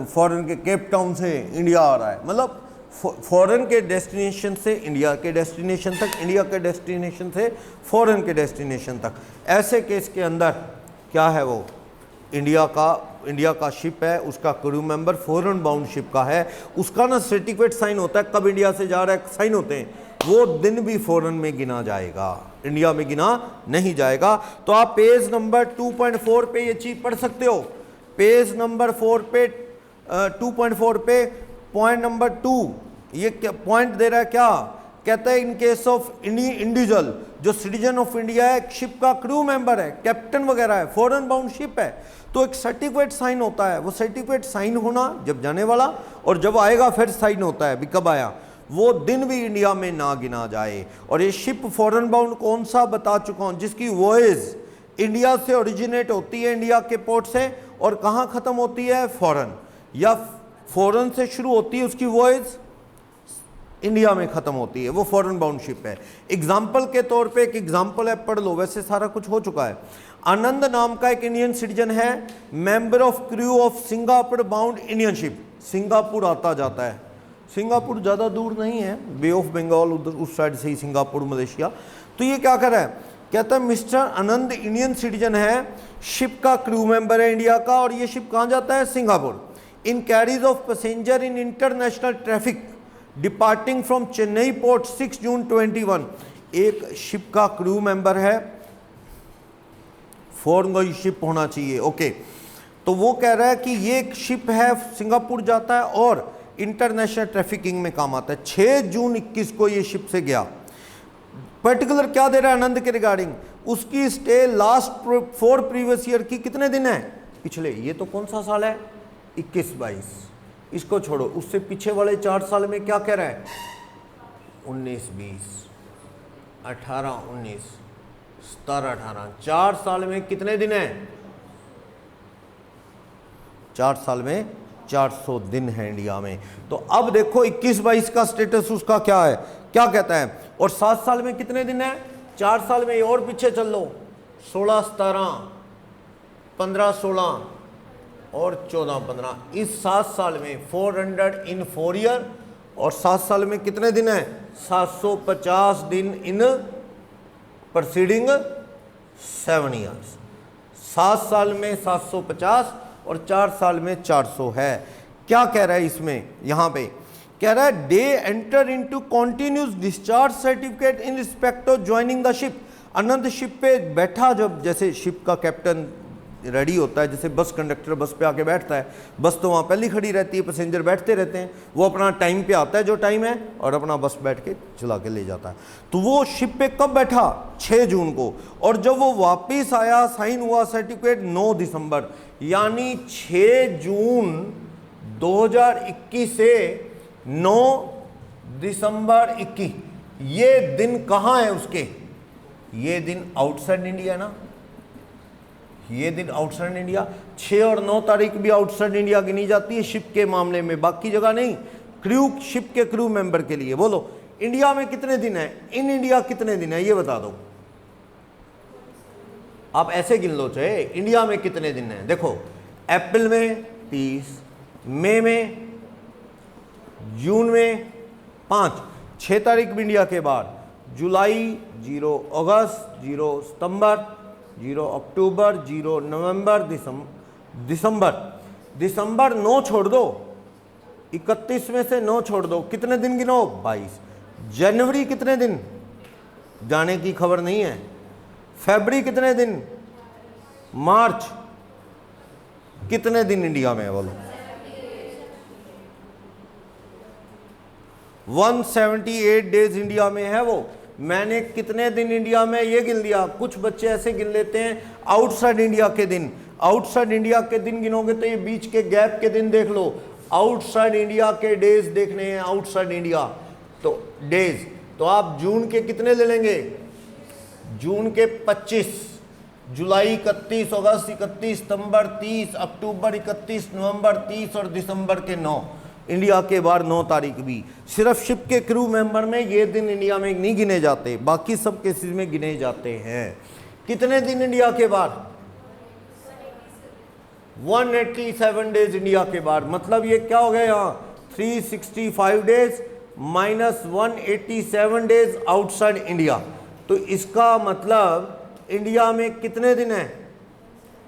फॉरेन के केप टाउन से इंडिया आ रहा है, मतलब फॉरेन के डेस्टिनेशन से इंडिया के डेस्टिनेशन तक, इंडिया के डेस्टिनेशन से फॉरेन के डेस्टिनेशन तक। ऐसे केस के अंदर क्या है, वो इंडिया का शिप है, उसका crew member foreign bound ship का है, उसका ना सर्टिफिकेट साइन होता है, कब इंडिया से जा रहा है साइन होते हैं, वो दिन भी फॉरेन में गिना जाएगा, इंडिया में गिना नहीं जाएगा। तो आप पेज नंबर 2.4 पे ये चीज पढ़ सकते हो। पेज नंबर 4 पे 2.4 पे पॉइंट नंबर 2 ये क्या पॉइंट दे रहा है, क्या कहता है, इन केस ऑफ इंडिविजुअल जो सिटीजन ऑफ इंडिया है, शिप का क्रू मेंबर है, कैप्टन वगैरह है, फॉरेन बाउंड शिप है, तो एक सर्टिफिकेट साइन होता है। वो सर्टिफिकेट साइन होना जब जाने वाला, और जब आएगा फिर साइन होता है, भी कब आया, वो दिन भी इंडिया में ना गिना जाए। और ये शिप फॉरेन बाउंड कौन सा बता चुका हूं, जिसकी वॉयज इंडिया से ओरिजिनेट होती है, इंडिया के पोर्ट से, और कहाँ खत्म होती है, फॉरेन, या फॉरेन से शुरू होती है उसकी वॉयज, इंडिया में खत्म होती है, वो फॉरेन बाउंड शिप है। एग्जाम्पल के तौर पे एक एग्जाम्पल है, पढ़ लो, वैसे सारा कुछ हो चुका है। आनंद नाम का एक इंडियन सिटीजन है, member of crew of Singapore bound Indian ship, Singapore आता जाता है, सिंगापुर ज़्यादा दूर नहीं है, बे ऑफ बंगाल उधर उस साइड से ही सिंगापुर मलेशिया। तो ये क्या कर रहा है, कहता है मिस्टर आनंद इंडियन सिटीजन है, शिप का क्रू मेंबर है इंडिया का, और ये शिप कहाँ जाता है, Singapore. In carries of passenger in international traffic departing from Chennai port 6 जून 21। एक शिप का क्रू मेंबर है, फॉरेन शिप होना चाहिए, ओके। तो वो कह रहा है कि ये एक शिप है, सिंगापुर जाता है और इंटरनेशनल ट्रैफिकिंग में काम आता है। 6 जून 21 को ये शिप से गया। पर्टिकुलर क्या दे रहा है आनंद के रिगार्डिंग, उसकी स्टे लास्ट 4 प्रीवियस ईयर की कितने दिन है, पिछले, ये तो कौन सा साल है, 21-22, इसको छोड़ो, उससे पीछे वाले 4 साल में क्या कह रहा है, 19-20, 18-19, 17-18, 4 साल में कितने दिन है, 4 साल में 400 दिन है इंडिया में। तो अब देखो 21-22 का स्टेटस उसका क्या है, क्या कहता है, और 7 साल में कितने दिन है, 4 साल में और पीछे चल लो, 16-17, 15-16 और 14-15, इस 7 साल में 400 इन 4 ईयर, और 7 साल में कितने दिन है, 750 दिन इन प्रोसीडिंग 7 ईयर्स। 7 साल में 750 और 4 साल में 400 है। क्या कह रहा है इसमें, यहां पे कह रहा है they enter into continuous discharge certificate in respect of joining the ship. Anand ship पे बैठा, जब जैसे शिप का कैप्टन रेडी होता है, जैसे बस कंडक्टर बस पे आके बैठता है, बस तो वहाँ पहले खड़ी रहती है, पैसेंजर बैठते रहते हैं, वो अपना टाइम पे आता है जो टाइम है, और अपना बस बैठ के चला के ले जाता है। तो वो शिप पे कब बैठा, 6 जून को, और जब वो वापस आया, साइन हुआ सर्टिफिकेट 9 दिसंबर, यानी 6 जून 2021 से 9 दिसंबर 21, ये दिन कहाँ है उसके, ये दिन आउटसाइड इंडिया ना, ये दिन आउटसाइड इंडिया। 6 और 9 तारीख भी आउटसाइड इंडिया गिनी जाती है शिप के मामले में, बाकी जगह नहीं। क्रू, शिप के क्रू मेंबर के लिए बोलो इंडिया में कितने दिन है, इन इंडिया कितने दिन है ये बता दो। आप ऐसे गिन लो चाहे इंडिया में कितने दिन है। देखो अप्रैल में 30, मई में, जून में 5, 6 तारीख भी इंडिया के बाद, जुलाई 0, अगस्त 0, सितंबर 0, अक्टूबर 0, नवंबर, दिसंबर 9 छोड़ दो, 31 में से 9 छोड़ दो, कितने दिन गिनो 22। जनवरी कितने दिन जाने की खबर नहीं है। फरवरी कितने दिन, मार्च कितने दिन इंडिया में है बोलो। 178 डेज इंडिया में है वो। मैंने कितने दिन इंडिया में ये गिन लिया। कुछ बच्चे ऐसे गिन लेते हैं आउटसाइड इंडिया के दिन। आउटसाइड इंडिया के दिन गिनोगे तो ये बीच के गैप के दिन देख लो। आउटसाइड इंडिया के डेज देखने हैं, आउटसाइड इंडिया तो डेज। तो आप जून के कितने ले लेंगे, जून के 25, जुलाई 31, अगस्त 31, सितंबर 30, अक्टूबर 31, नवंबर 30 और दिसंबर के 9। इंडिया के बाहर 9 तारीख भी। सिर्फ शिप के क्रू मेंबर में ये दिन इंडिया में नहीं गिने जाते, बाकी सब केसेस में गिने जाते हैं। कितने दिन इंडिया के बाहर, 187 डेज इंडिया के बाहर। मतलब ये क्या हो गया यहाँ 365 days minus 187 days outside India. तो इसका मतलब इंडिया में कितने दिन है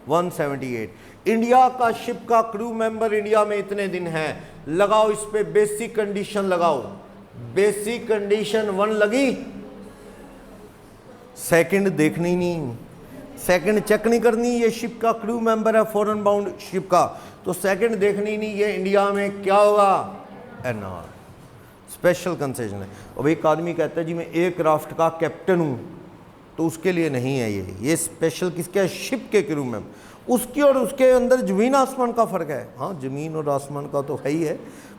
178। इंडिया का शिप का क्रू मेंबर इंडिया में इतने दिन है। लगाओ इस पे बेसिक कंडीशन लगाओ। बेसिक कंडीशन 1 लगी, सेकंड देखनी नहीं, सेकंड चेक नहीं करनी। ये शिप का क्रू मेंबर है फॉरेन बाउंड शिप का, तो सेकंड देखनी नहीं। ये इंडिया में क्या होगा एनआर, स्पेशल कंसेशन है। अब एक आदमी कहता है जी मैं एक राफ्ट का कैप्टन हूं, तो उसके लिए नहीं है ये स्पेशल किसके है, शिप के क्रू में। उसकी और उसके अंदर जमीन आसमान का फर्क है। हाँ जमीन और आसमान का तो है ही है,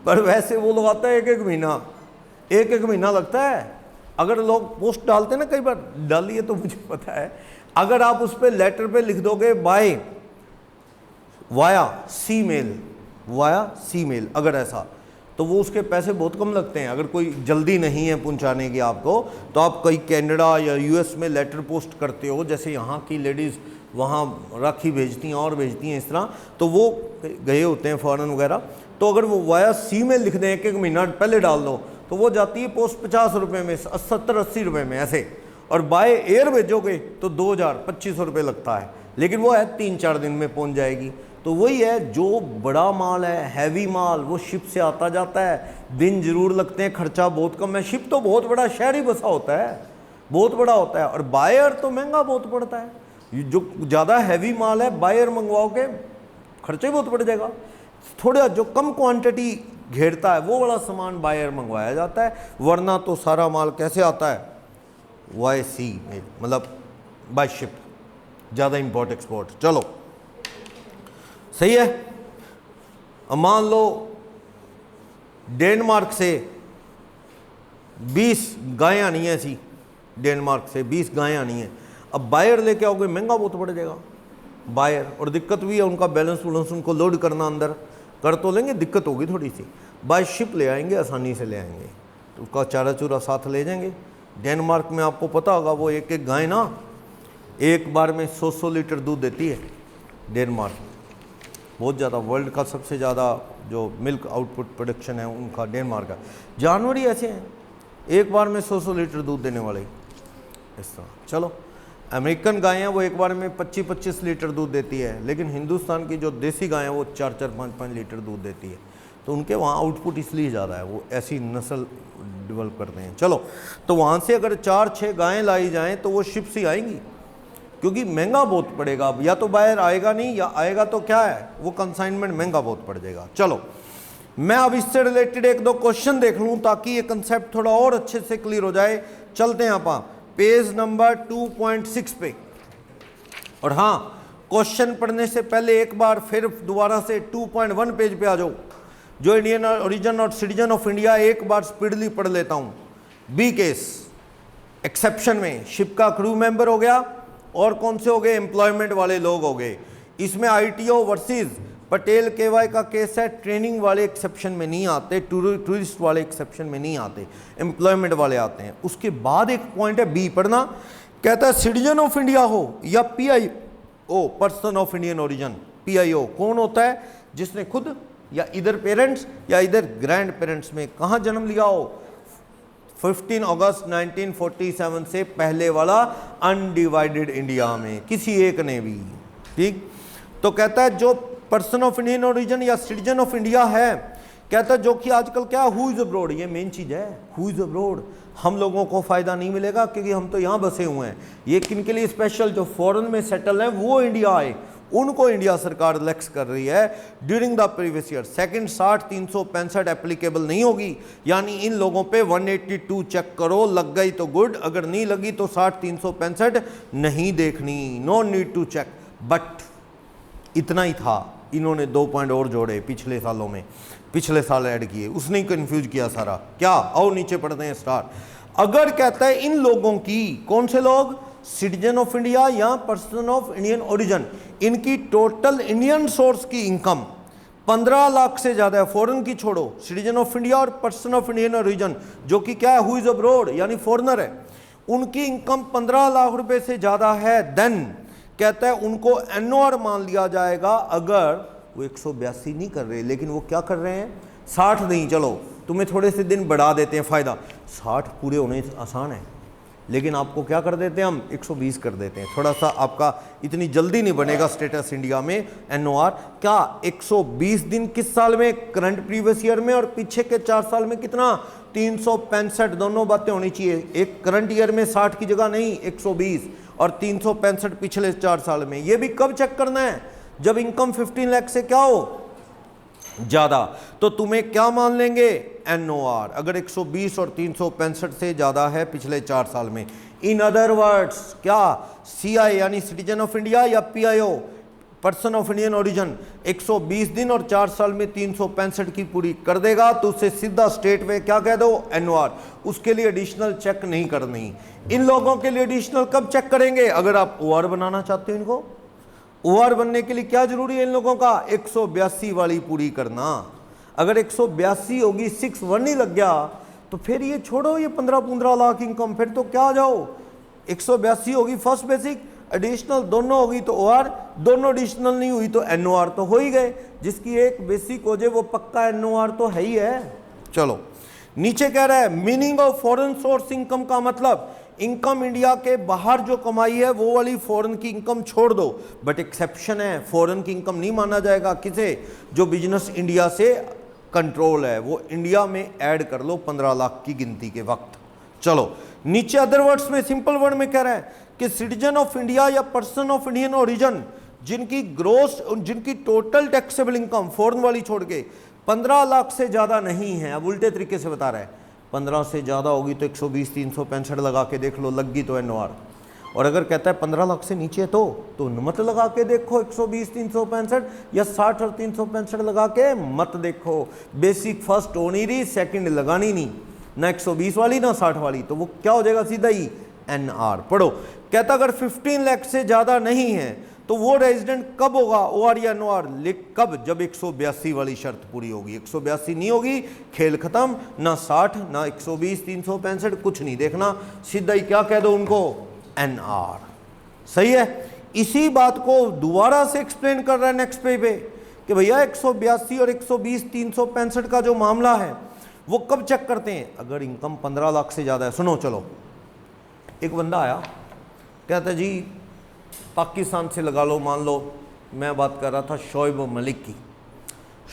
पर वैसे वो लोग आता है एक एक महीना लगता है। अगर लोग पोस्ट डालते ना, कई बार डालिए तो मुझे पता है, अगर आप उस पर लेटर पे लिख दोगे बाय वाया सी मेल अगर ऐसा, तो वो उसके पैसे बहुत कम लगते हैं। अगर कोई जल्दी नहीं है पहुंचाने की आपको, तो आप कहीं कनाडा या यूएस में लेटर पोस्ट करते हो, जैसे यहाँ की लेडीज़ वहाँ राखी भेजती हैं और भेजती हैं इस तरह, तो वो गए होते हैं फॉरेन वगैरह, तो अगर वो वाया सी में लिख दें एक महीना पहले डाल दो, तो वो जाती है पोस्ट 50 रुपये में, 70-80 रुपये में ऐसे। और बाय एयर भेजोगे तो 2000-2500 रुपये लगता है, लेकिन वो है 3-4 दिन में पहुँच जाएगी। तो वही है, जो बड़ा माल है, हैवी माल, वो शिप से आता जाता है, दिन जरूर लगते हैं, खर्चा बहुत कम है। शिप तो बहुत बड़ा शहर ही बसा होता है, बहुत बड़ा होता है, और बायर तो महंगा बहुत पड़ता है। जो ज़्यादा हैवी माल है बायर मंगवाओगे खर्चा ही बहुत बढ़ जाएगा। थोड़ा जो कम क्वांटिटी घेरता है वो बड़ा सामान बायर मंगवाया जाता है, वरना तो सारा माल कैसे आता है वाई सी में, मतलब बाय शिप, ज़्यादा इम्पोर्ट एक्सपोर्ट। चलो सही है। अब मान लो डेनमार्क से 20 गायें आनी है, ऐसी डेनमार्क से 20 गायें आनी है। अब बायर लेके आओगे महंगा बहुत पड़ जाएगा बायर, और दिक्कत भी है, उनका बैलेंस वुलेंस उनको लोड करना अंदर कर तो लेंगे, दिक्कत होगी थोड़ी सी। बाय शिप ले आएंगे, आसानी से ले आएंगे, तो उसका चारा चूरा साथ ले जाएंगे। डेनमार्क में आपको पता होगा वो एक एक गाय ना एक बार में 100 लीटर दूध देती है। डेनमार्क बहुत ज़्यादा, वर्ल्ड का सबसे ज़्यादा जो मिल्क आउटपुट प्रोडक्शन है उनका डेनमार्क का। जानवर ही ऐसे हैं एक बार में 100 लीटर दूध देने वाले, इस तरह। चलो अमेरिकन गाय हैं वो एक बार में 25-25 लीटर दूध देती है, लेकिन हिंदुस्तान की जो देसी गाय है वो 4-4, 5-5 लीटर दूध देती है। तो उनके वहाँ आउटपुट इसलिए ज़्यादा है, वो ऐसी नस्ल डेवलप करते हैं। चलो, तो वहाँ से अगर 4-6 गायें लाई जाएँ तो वो शिप से आएंगी, क्योंकि महंगा बहुत पड़ेगा। अब या तो बायर आएगा नहीं, या आएगा तो क्या है वो कंसाइनमेंट महंगा बहुत पड़ जाएगा। चलो मैं अब इससे रिलेटेड 1-2 क्वेश्चन देख लूँ ताकि ये कंसेप्ट थोड़ा और अच्छे से क्लियर हो जाए। चलते हैं आप पेज नंबर 2.6 पे। और हाँ, क्वेश्चन पढ़ने से पहले एक बार फिर दोबारा से 2.1 पेज पे आ जाओ, जो इंडियन ओरिजिन और सिटीजन ऑफ इंडिया, एक बार स्पीडली पढ़ लेता हूँ। बी केस एक्सेप्शन में शिप का क्रू मेंबर हो गया और कौन से हो गए, एम्प्लॉयमेंट वाले लोग हो गए। इसमें आईटीओ वर्सेस पटेल केवाई का केस है, ट्रेनिंग वाले एक्सेप्शन में नहीं आते, टूरिस्ट वाले एक्सेप्शन में नहीं आते, एम्प्लॉयमेंट वाले आते हैं। उसके बाद एक पॉइंट है बी, पढ़ना, कहता है सिटीजन ऑफ इंडिया हो या PIO, person of Indian origin. PIO कौन होता है, जिसने खुद या इधर पेरेंट्स या इधर ग्रैंड पेरेंट्स में कहाँ जन्म लिया हो, 15 अगस्त 1947 से पहले वाला अनडिवाइडेड इंडिया में, किसी एक ने भी। ठीक, तो कहता है जो पर्सन ऑफ इंडियन ओरिजिन या सिटीजन ऑफ इंडिया है, कहता है जो कि आजकल क्या, हु इज अब्रोड, ये मेन चीज है, हु इज अब्रोड। हम लोगों को फायदा नहीं मिलेगा क्योंकि हम तो यहाँ बसे हुए हैं। ये किन के लिए स्पेशल, जो फॉरेन में सेटल है वो इंडिया आए, उनको इंडिया सरकार रिलैक्स कर रही है during the previous year. Second 60-365 applicable नहीं होगी, यानी इन लोगों पे 182 चेक करो, लग गई तो गुड, अगर नहीं लगी तो 60-365 नहीं देखनी, no need to check. But इतना ही था, इन्होंने 2 पॉइंट और जोड़े पिछले सालों में, पिछले साल ऐड किए, उसने ही कंफ्यूज किया सारा। क्या, आओ नीचे पढ़ते हैं स्टार। अगर कहता है इन लोगों की, कौन से लोग, सिटीजन ऑफ इंडिया या पर्सन ऑफ इंडियन ओरिजिन, इनकी टोटल इंडियन सोर्स की इनकम 15 लाख से ज्यादा है, फॉरेन की छोड़ो, सिटीजन ऑफ इंडिया और पर्सन ऑफ इंडियन ओरिजिन जो कि क्या है, हु इज अब्रोड यानी फॉरेनर है, उनकी इनकम 15 लाख रुपए से ज्यादा है, देन कहता है उनको एनओआर मान लिया जाएगा। अगर वो 182 नहीं कर रहे, लेकिन वो क्या कर रहे हैं, 60 नहीं, चलो तुम्हें थोड़े से दिन बढ़ा देते हैं, फायदा 60 पूरे होने आसान है, लेकिन आपको क्या कर देते हैं हम, 120 कर देते हैं, थोड़ा सा आपका इतनी जल्दी नहीं बनेगा स्टेटस इंडिया में एनओआर। क्या 120 दिन किस साल में, करंट प्रीवियस ईयर में, और पीछे के 4 साल में कितना, 365, दोनों बातें होनी चाहिए। एक करंट ईयर में 60 की जगह नहीं 120, और 365 पिछले 4 साल में। ये भी कब चेक करना है, जब इनकम 15 लाख से क्या हो, ज्यादा, तो तुम्हें क्या मान लेंगे, एनओआर, अगर 120 और 365 से ज्यादा है पिछले 4 साल में। इन अदर वर्ड्स क्या, सीआई यानी सिटीजन ऑफ इंडिया या PIO person of Indian origin 120 दिन और 4 साल में 365 की पूरी कर देगा तो उससे सीधा स्टेट में क्या कह दो, एनओआर। उसके लिए एडिशनल चेक नहीं करनी। इन लोगों के लिए एडिशनल कब चेक करेंगे, अगर आप ओआर बनाना चाहते हो। इनको ओआर बनने के लिए क्या जरूरी है इन लोगों का, 182 वाली पूरी करना। अगर 182 होगी, 61 नहीं लग गया तो फिर ये छोड़ो, ये 15-15 लाख इनकम, फिर तो क्या आ जाओ, 182 होगी फर्स्ट बेसिक, एडिशनल दोनों होगी तो ओआर, दोनों एडिशनल नहीं हुई तो एनओआर, तो हो ही गए। जिसकी एक बेसिक हो जाए वो पक्का एनओआर तो है ही है। चलो नीचे कह रहा है meaning of foreign source income का मतलब, इनकम इंडिया के बाहर जो कमाई है वो वाली फॉरेन की इनकम छोड़ दो, बट एक्सेप्शन है, फॉरेन की इनकम नहीं माना जाएगा। किसे, जो बिजनेस इंडिया से कंट्रोल है वो इंडिया में ऐड कर लो 15 लाख की गिनती के वक्त। चलो नीचे अदर वर्ड्स में, सिंपल वर्ड में कह रहा है कि सिटीजन ऑफ इंडिया या पर्सन ऑफ इंडियन ओरिजिन जिनकी ग्रोस, जिनकी टोटल टैक्सेबल इनकम फॉरेन वाली छोड़ के 15 लाख से ज्यादा नहीं है। अब उल्टे तरीके से बता रहा है, 15 से ज्यादा होगी तो 120 365 लगा के देख लो, लगी तो एनओआर। और अगर कहता है 15 लाख से नीचे तो मत लगा के देखो 120 365 या 60 और 365 लगा के मत देखो। बेसिक फर्स्ट हो नहीं रही, सेकंड लगानी नहीं, ना 120 वाली ना 60 वाली, तो वो क्या हो जाएगा सीधा ही एनआर। पढ़ो, कहता अगर 15 लाख से ज्यादा नहीं है तो वो रेजिडेंट कब होगा, ओआर या एनओआर, कब, जब 182 वाली शर्त पूरी होगी। 182 नहीं होगी, खेल खत्म, ना 60 ना 120 365 कुछ नहीं देखना, सीधा ही क्या कह दो उनको, एनआर। सही है। इसी बात को दोबारा से एक्सप्लेन कर रहा है नेक्स्ट पेज पे कि भैया 182 और 120 365 का जो मामला है वो कब चेक करते हैं, अगर इनकम 15 लाख से ज्यादा है। सुनो, चलो एक बंदा आया, कहता जी पाकिस्तान से लगा लो, मान लो मैं बात कर रहा था शोएब मलिक की।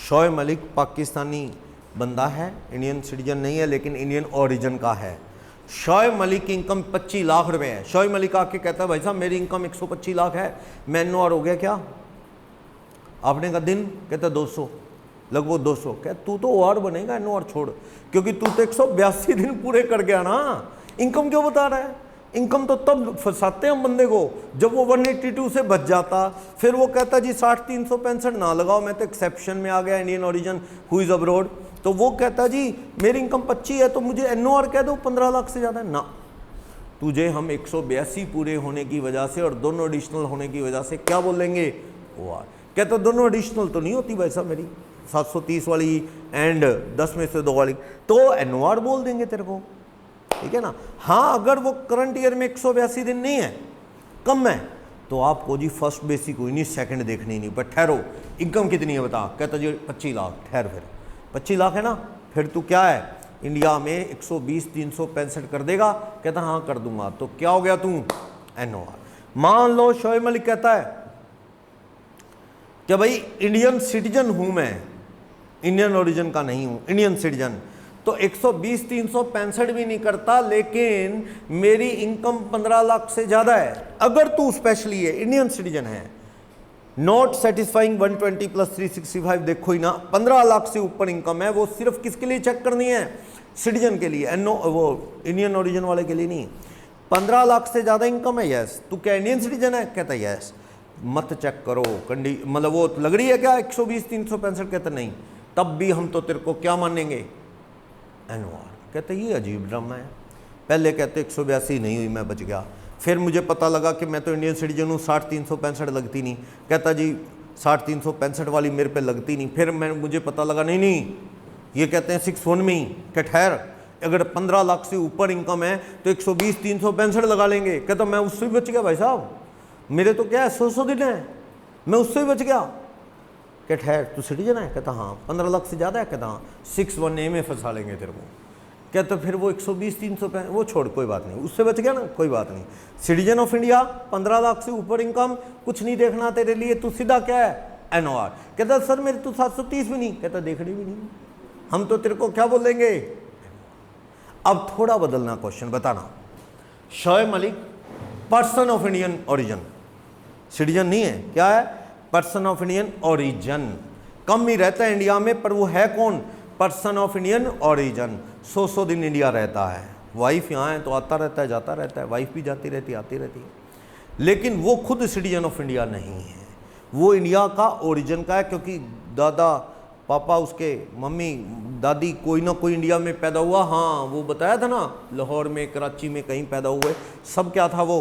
शोएब मलिक पाकिस्तानी बंदा है, इंडियन सिटीजन नहीं है लेकिन इंडियन ओरिजिन का है। शोएब मलिक की इनकम 25 लाख रुपए है। शोएब मलिक आके कहता है भाई साहब मेरी इनकम 125 लाख है, मैं एनओआर हो गया क्या? आपने कहा दिन, कहता 200, लगभग 200। क्या तू तो ओआर बनेगा, एनओआर छोड़, क्योंकि तू तो 182 दिन पूरे कर गया ना। इनकम क्यों बता रहा है? इनकम तो तब फंसाते हैं हम बंदे को जब वो 182 से बच जाता, फिर वो कहता जी 60 365 ना लगाओ, मैं तो एक्सेप्शन में आ गया, Indian origin who is abroad. तो वो कहता जी मेरी इनकम 25 है तो मुझे एनओआर कह दो 15 लाख से ज्यादा है ना। तुझे हम 182 पूरे होने की वजह से और दोनों एडिशनल होने की वजह से क्या बोलेंगे, ओ आर। कहते दोनों एडिशनल तो नहीं होती भाई साहब मेरी 730 वाली एंड 10 में से 2 वाली, तो एन ओ आर बोल देंगे तेरे को, ठीक है ना। हाँ अगर वो करंट ईयर में 182 दिन नहीं है, कम है, तो आपको जी फर्स्ट बेसिक कोई नहीं, सेकंड देखनी नहीं। पर ठहरो, इनकम कितनी है बता, कहता जी 25 लाख। ठहर, फिर 25 लाख है ना, फिर तू क्या है इंडिया में 120 365 कर देगा, कहता हाँ कर दूंगा। तो क्या हो गया तू, एन ओ आर। मान लो शोएब मलिक कहता है कि भाई इंडियन सिटीजन हूं मैं, इंडियन ओरिजिन का नहीं हूं, इंडियन सिटीजन, तो 120 365 भी नहीं करता, लेकिन मेरी इनकम 15 लाख से ज्यादा है। अगर तू स्पेशली है, इंडियन सिटीजन है, नॉट सेटिस्फाइंग 120 प्लस 365, देखो ही ना 15 लाख से ऊपर इनकम है, वो सिर्फ किसके लिए चेक करनी है, सिटीजन के लिए, एनो वो इंडियन ओरिजिन वाले के लिए नहीं। 15 लाख से ज्यादा इनकम है, यस। तू क्या इंडियन सिटीजन है, कहता यस। मत चेक करो मतलब वो लग रही है क्या 120 365, कहता नहीं, तब भी हम तो तेरे को क्या मानेंगे, एन ओ आर। कहते ये अजीब ड्रामा है, पहले कहते 182 नहीं हुई मैं बच गया, फिर मुझे पता लगा कि मैं तो इंडियन सिटीजन हूँ, 60 365 लगती नहीं, कहता जी 60 365 वाली मेरे पे लगती नहीं, फिर मुझे पता लगा नहीं ये कहते हैं 61 में ही, क्या ठहर अगर 15 लाख से ऊपर इनकम है तो 120 365 लगा लेंगे, कहता मैं उससे भी बच गया भाई साहब, मेरे तो क्या है 100 दिन है, मैं उससे भी बच गया। क्या ठहर तू सिटीजन है, कहता हाँ। 15 लाख से ज़्यादा है, कहता हाँ। 61A में फंसा लेंगे तेरे को, कहते फिर वो 120 365 वो छोड़, कोई बात नहीं, उससे बच गया ना, कोई बात नहीं। सिटीजन ऑफ इंडिया 15 लाख से ऊपर इनकम, कुछ नहीं देखना तेरे लिए, तू सीधा क्या है, एन ओ आर। कहता सर मेरी तो 730 भी नहीं, कहता देखनी भी नहीं, हम तो तेरे को क्या बोलेंगे। अब थोड़ा बदलना क्वेश्चन, बताना Shoaib Malik person of Indian origin, citizen नहीं है, क्या है, पर्सन ऑफ इंडियन ओरिजिन, कम ही रहता है इंडिया में, पर वो है कौन, पर्सन ऑफ इंडियन ओरिजिन। 100 दिन इंडिया रहता है, वाइफ यहाँ है तो आता रहता है जाता रहता है, वाइफ भी जाती रहती आती रहती है, लेकिन वो खुद सिटीजन ऑफ इंडिया नहीं है, वो इंडिया का ओरिजिन का है, क्योंकि दादा पापा उसके मम्मी दादी कोई ना कोई इंडिया में पैदा हुआ। हाँ वो बताया था ना, लाहौर में कराची में कहीं पैदा हुए, सब क्या था, वो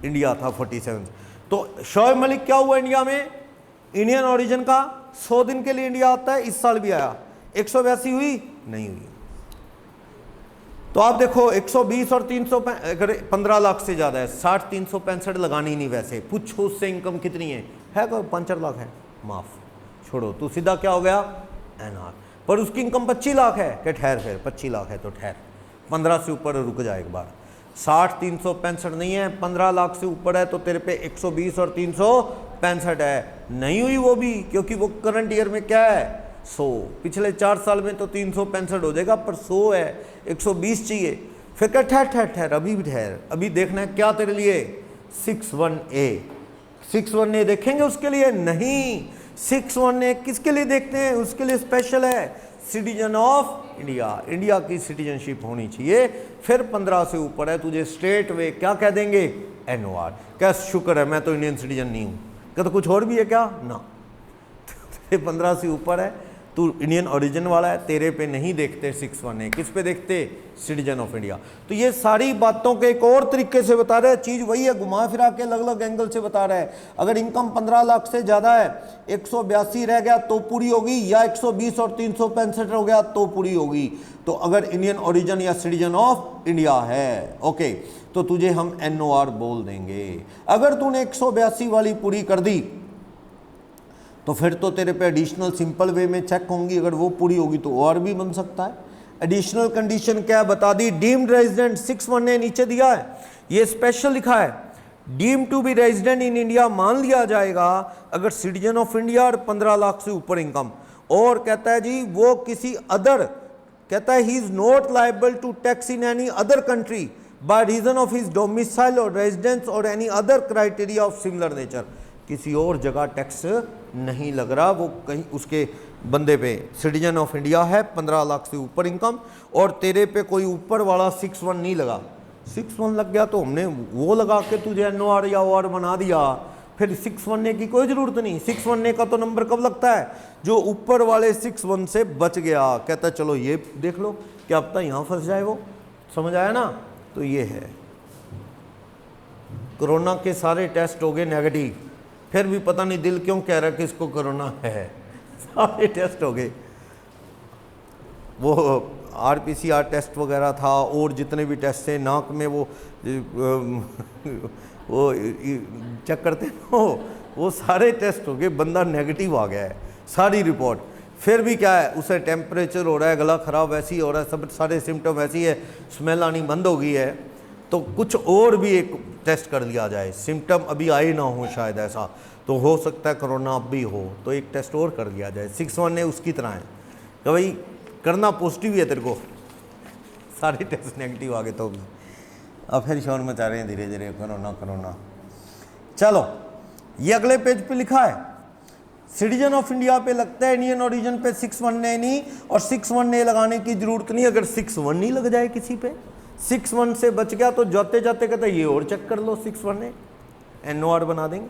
इंडिया था 47। तो शोएब मलिक क्या हुआ इंडिया में, इंडियन ओरिजिन का, 100 दिन के लिए इंडिया आता है, इस साल भी आया। 182 हुई नहीं हुई, तो आप देखो 120 और 300 अगर 15 लाख से ज्यादा है, 60 365 लगानी नहीं, वैसे पूछो उससे इनकम कितनी है कोई 5 लाख है, माफ छोड़ो, तू सीधा क्या हो गया, एन आर। पर उसकी इनकम 25 लाख है, क्या ठहर, फिर 25 लाख है तो ठहर, 15 से ऊपर रुक जाए एक बार, 60 365 नहीं है, 15 लाख से ऊपर है तो तेरे पे 120 और 365 है, नहीं हुई वो भी, क्योंकि वो करंट ईयर में क्या है 100, पिछले 4 साल में तो 365 हो जाएगा, पर 100 है, 120 चाहिए। फिर क्या ठहर ठहर ठहर, अभी भी ठहर, अभी देखना है क्या तेरे लिए, 61A। 61A देखेंगे उसके लिए, नहीं 61A किसके लिए देखते हैं, उसके लिए स्पेशल है, सिटीजन ऑफ इंडिया, इंडिया की सिटीजनशिप होनी चाहिए। फिर 15 से ऊपर है, तुझे स्ट्रेट वे क्या कह देंगे, एन ओ आर। क्या शुक्र है मैं तो इंडियन सिटीजन नहीं हूँ, क्या तो कुछ और भी है क्या, ना 15 से ऊपर है, तू इंडियन ओरिजिन वाला है, तेरे पे नहीं देखते 61A, किस पे देखते, सिटीजन ऑफ इंडिया। तो ये सारी बातों के एक और तरीके से बता रहे हैं, चीज़ वही है, घुमा फिरा के अलग अलग एंगल से बता रहा है। अगर इनकम 15 लाख से ज़्यादा है, 182 रह गया तो पूरी होगी, या 120 और 365 हो गया तो पूरी होगी। तो अगर इंडियन ओरिजिन या सिटीजन ऑफ इंडिया है, ओके, तो तुझे हम NOR बोल देंगे। अगर तूने 182 वाली पूरी कर दी तो फिर तो तेरे पे एडिशनल सिंपल वे में चेक होंगी, अगर वो पूरी होगी तो और भी बन सकता है। एडिशनल कंडीशन क्या बता दी, डीम्ड रेजिडेंट 61A नीचे दिया है, ये स्पेशल लिखा है, deem to be resident in India मान लिया जाएगा अगर सिटीजन ऑफ इंडिया और 15 लाख से ऊपर इनकम, और कहता है जी वो किसी अदर, कहता है he is not liable to tax in any other country by reason of his domicile और रेजिडेंस और any other criteria of similar nature. किसी और जगह टैक्स नहीं लग रहा, वो कहीं उसके बंदे पे सिटीजन ऑफ इंडिया है, 15 लाख से ऊपर इनकम, और तेरे पे कोई ऊपर वाला 61 नहीं लगा। 61 लग गया तो हमने वो लगा के तुझे NOR या OR बना दिया, फिर 61A की कोई ज़रूरत नहीं। 61A का तो नंबर कब लगता है, जो ऊपर वाले 61 से बच गया। कहता चलो ये देख लो क्या पता यहाँ फंस जाए वो, समझ आया ना। तो ये है कोरोना के सारे टेस्ट हो गए नेगेटिव, फिर भी पता नहीं दिल क्यों कह रहा है कि इसको कोरोना है। सारे टेस्ट हो गए, वो RPCR टेस्ट वगैरह था और जितने भी टेस्ट थे, नाक में वो चेक करते हैं वो सारे टेस्ट हो गए, बंदा नेगेटिव आ गया है सारी रिपोर्ट। फिर भी क्या है, उसे टेम्परेचर हो रहा है, गला ख़राब वैसे ही हो रहा है, सब सारे सिम्टम ऐसी है, स्मेल आनी बंद हो गई है, तो कुछ और भी एक टेस्ट कर लिया जाए, सिम्टम अभी आए ना हो शायद, ऐसा तो हो सकता है कोरोना अब भी हो, तो एक टेस्ट और कर लिया जाए। 6-1 उसकी तरह है तो भाई करना पॉजिटिव ही है तेरे को, सारे टेस्ट नेगेटिव आ गए तो भी। अब फिर शोर मचा रहे हैं धीरे धीरे कोरोना कोरोना। चलो ये अगले पेज पे लिखा है, सिटीजन ऑफ इंडिया पे लगता है, इंडियन ओरिजिन पे 6-1 नहीं, और 6-1 लगाने की जरूरत नहीं। अगर 6-1 नहीं लग जाए किसी पे, 6-1 से बच गया तो जाते जाते कहते ये और चेक कर लो 6-1 NOR बना देंगे।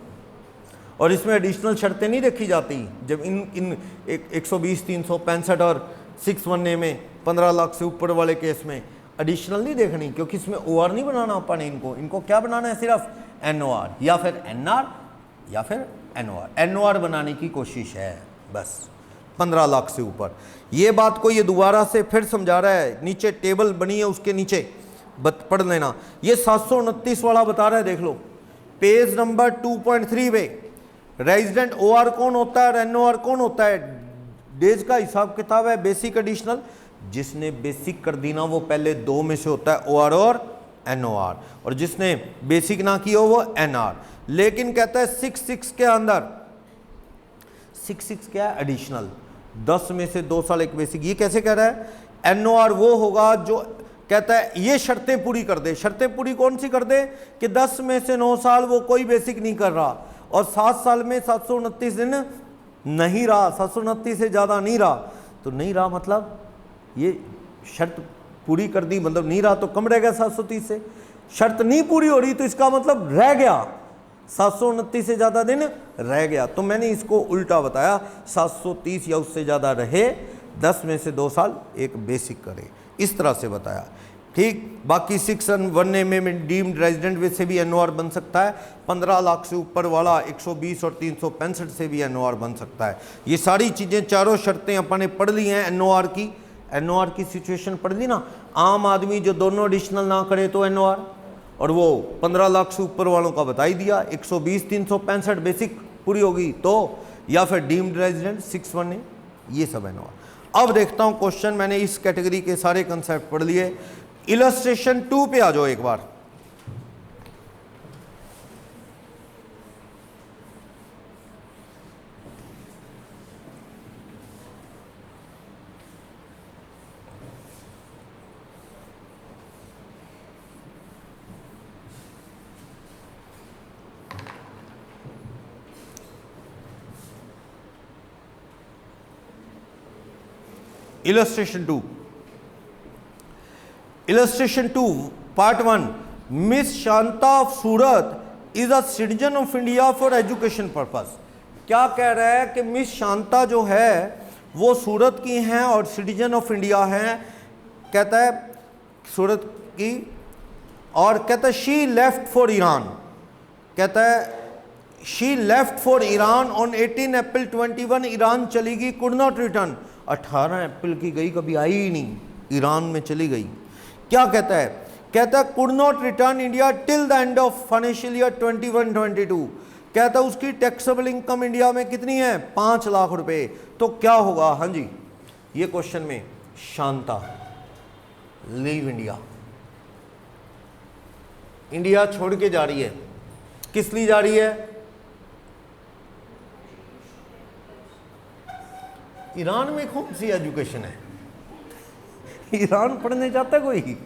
और इसमें एडिशनल शर्तें नहीं रखी जाती, जब इन 120, 365 और 6-1 में 15 लाख से ऊपर वाले केस में एडिशनल नहीं देखनी, क्योंकि इसमें OR नहीं बनाना अपन इनको क्या बनाना है, सिर्फ NOR या फिर NR या फिर NOR बनाने की कोशिश है बस, 15 लाख से ऊपर। ये बात को ये दोबारा से फिर समझा रहा है, नीचे टेबल बनी है उसके नीचे पढ़ लेना। ये 729 वाला बता रहा है, देख लो पेज नंबर 2.3 पे, रेजिडेंट OR कौन होता है और NOR कौन होता है। डेज का हिसाब किताब है, बेसिक एडिशनल, जिसने बेसिक कर दी ना वो पहले दो में से होता है, OR और NOR, और जिसने बेसिक ना किया वो NR। लेकिन कहता है 6-6 के अंदर, 6-6 क्या है, एडिशनल, 10 में से 2 साल एक बेसिक। ये कैसे कह रहा है, NOR वो होगा जो कहता है ये शर्तें पूरी कर दे। शर्तें पूरी कौन सी कर दे कि 10 में से 9 साल वो कोई बेसिक नहीं कर रहा, और 7 साल में 729 दिन नहीं रहा, 729 से ज़्यादा नहीं रहा। तो नहीं रहा मतलब ये शर्त पूरी कर दी, मतलब नहीं रहा तो कम रह गया 730 से। शर्त नहीं पूरी हो रही तो इसका मतलब रह गया 729 से ज़्यादा दिन रह गया। तो मैंने इसको उल्टा बताया, 730 या उससे ज़्यादा रहे, 10 में से 2 साल एक बेसिक करे, इस तरह से बताया। ठीक, बाकी 6-1 में डीम्ड रेजिडेंट वैसे भी NOR बन सकता है, 15 लाख से ऊपर वाला 120 और 365 से भी NOR बन सकता है। ये सारी चीज़ें, चारों शर्तें अपन ने पढ़ ली हैं। NOR की सिचुएशन पढ़ ली ना, आम आदमी जो दोनों एडिशनल ना करे तो NOR, और वो 15 लाख से ऊपर वालों का बता ही दिया, 120 365 बेसिक पूरी होगी तो, या फिर डीम्ड रेजिडेंट 6-1, ये सब NOR। अब देखता हूँ क्वेश्चन, मैंने इस कैटेगरी के सारे कंसेप्ट पढ़ लिए। इलस्ट्रेशन 2 पे आ जाओ एक बार। Illustration 2 Part 1, Miss Shanta of Surat is a citizen of India for education purpose। क्या कह रहा है कि मिस शांता जो है वो सूरत की हैं और सिटीजन ऑफ इंडिया हैं, कहता है सूरत की, और कहता है शी लेफ्ट फॉर ईरान, कहता है she left for Iran on 18 April 21, Iran चली गई, कुड नॉट रिटर्न, 18 अप्रैल की गई, कभी आई ही नहीं, ईरान में चली गई। क्या कहता है, कहता है could not return India till the end of financial year 21-22, कहता है उसकी टैक्सेबल इनकम इंडिया में कितनी है, 5 लाख रुपए। तो क्या होगा, हाँ जी, ये क्वेश्चन में शांता लीव इंडिया, इंडिया छोड़ के जा रही है, किस लिए जा रही है, ईरान में कौन सी एजुकेशन है, ईरान पढ़ने जाता है कोई,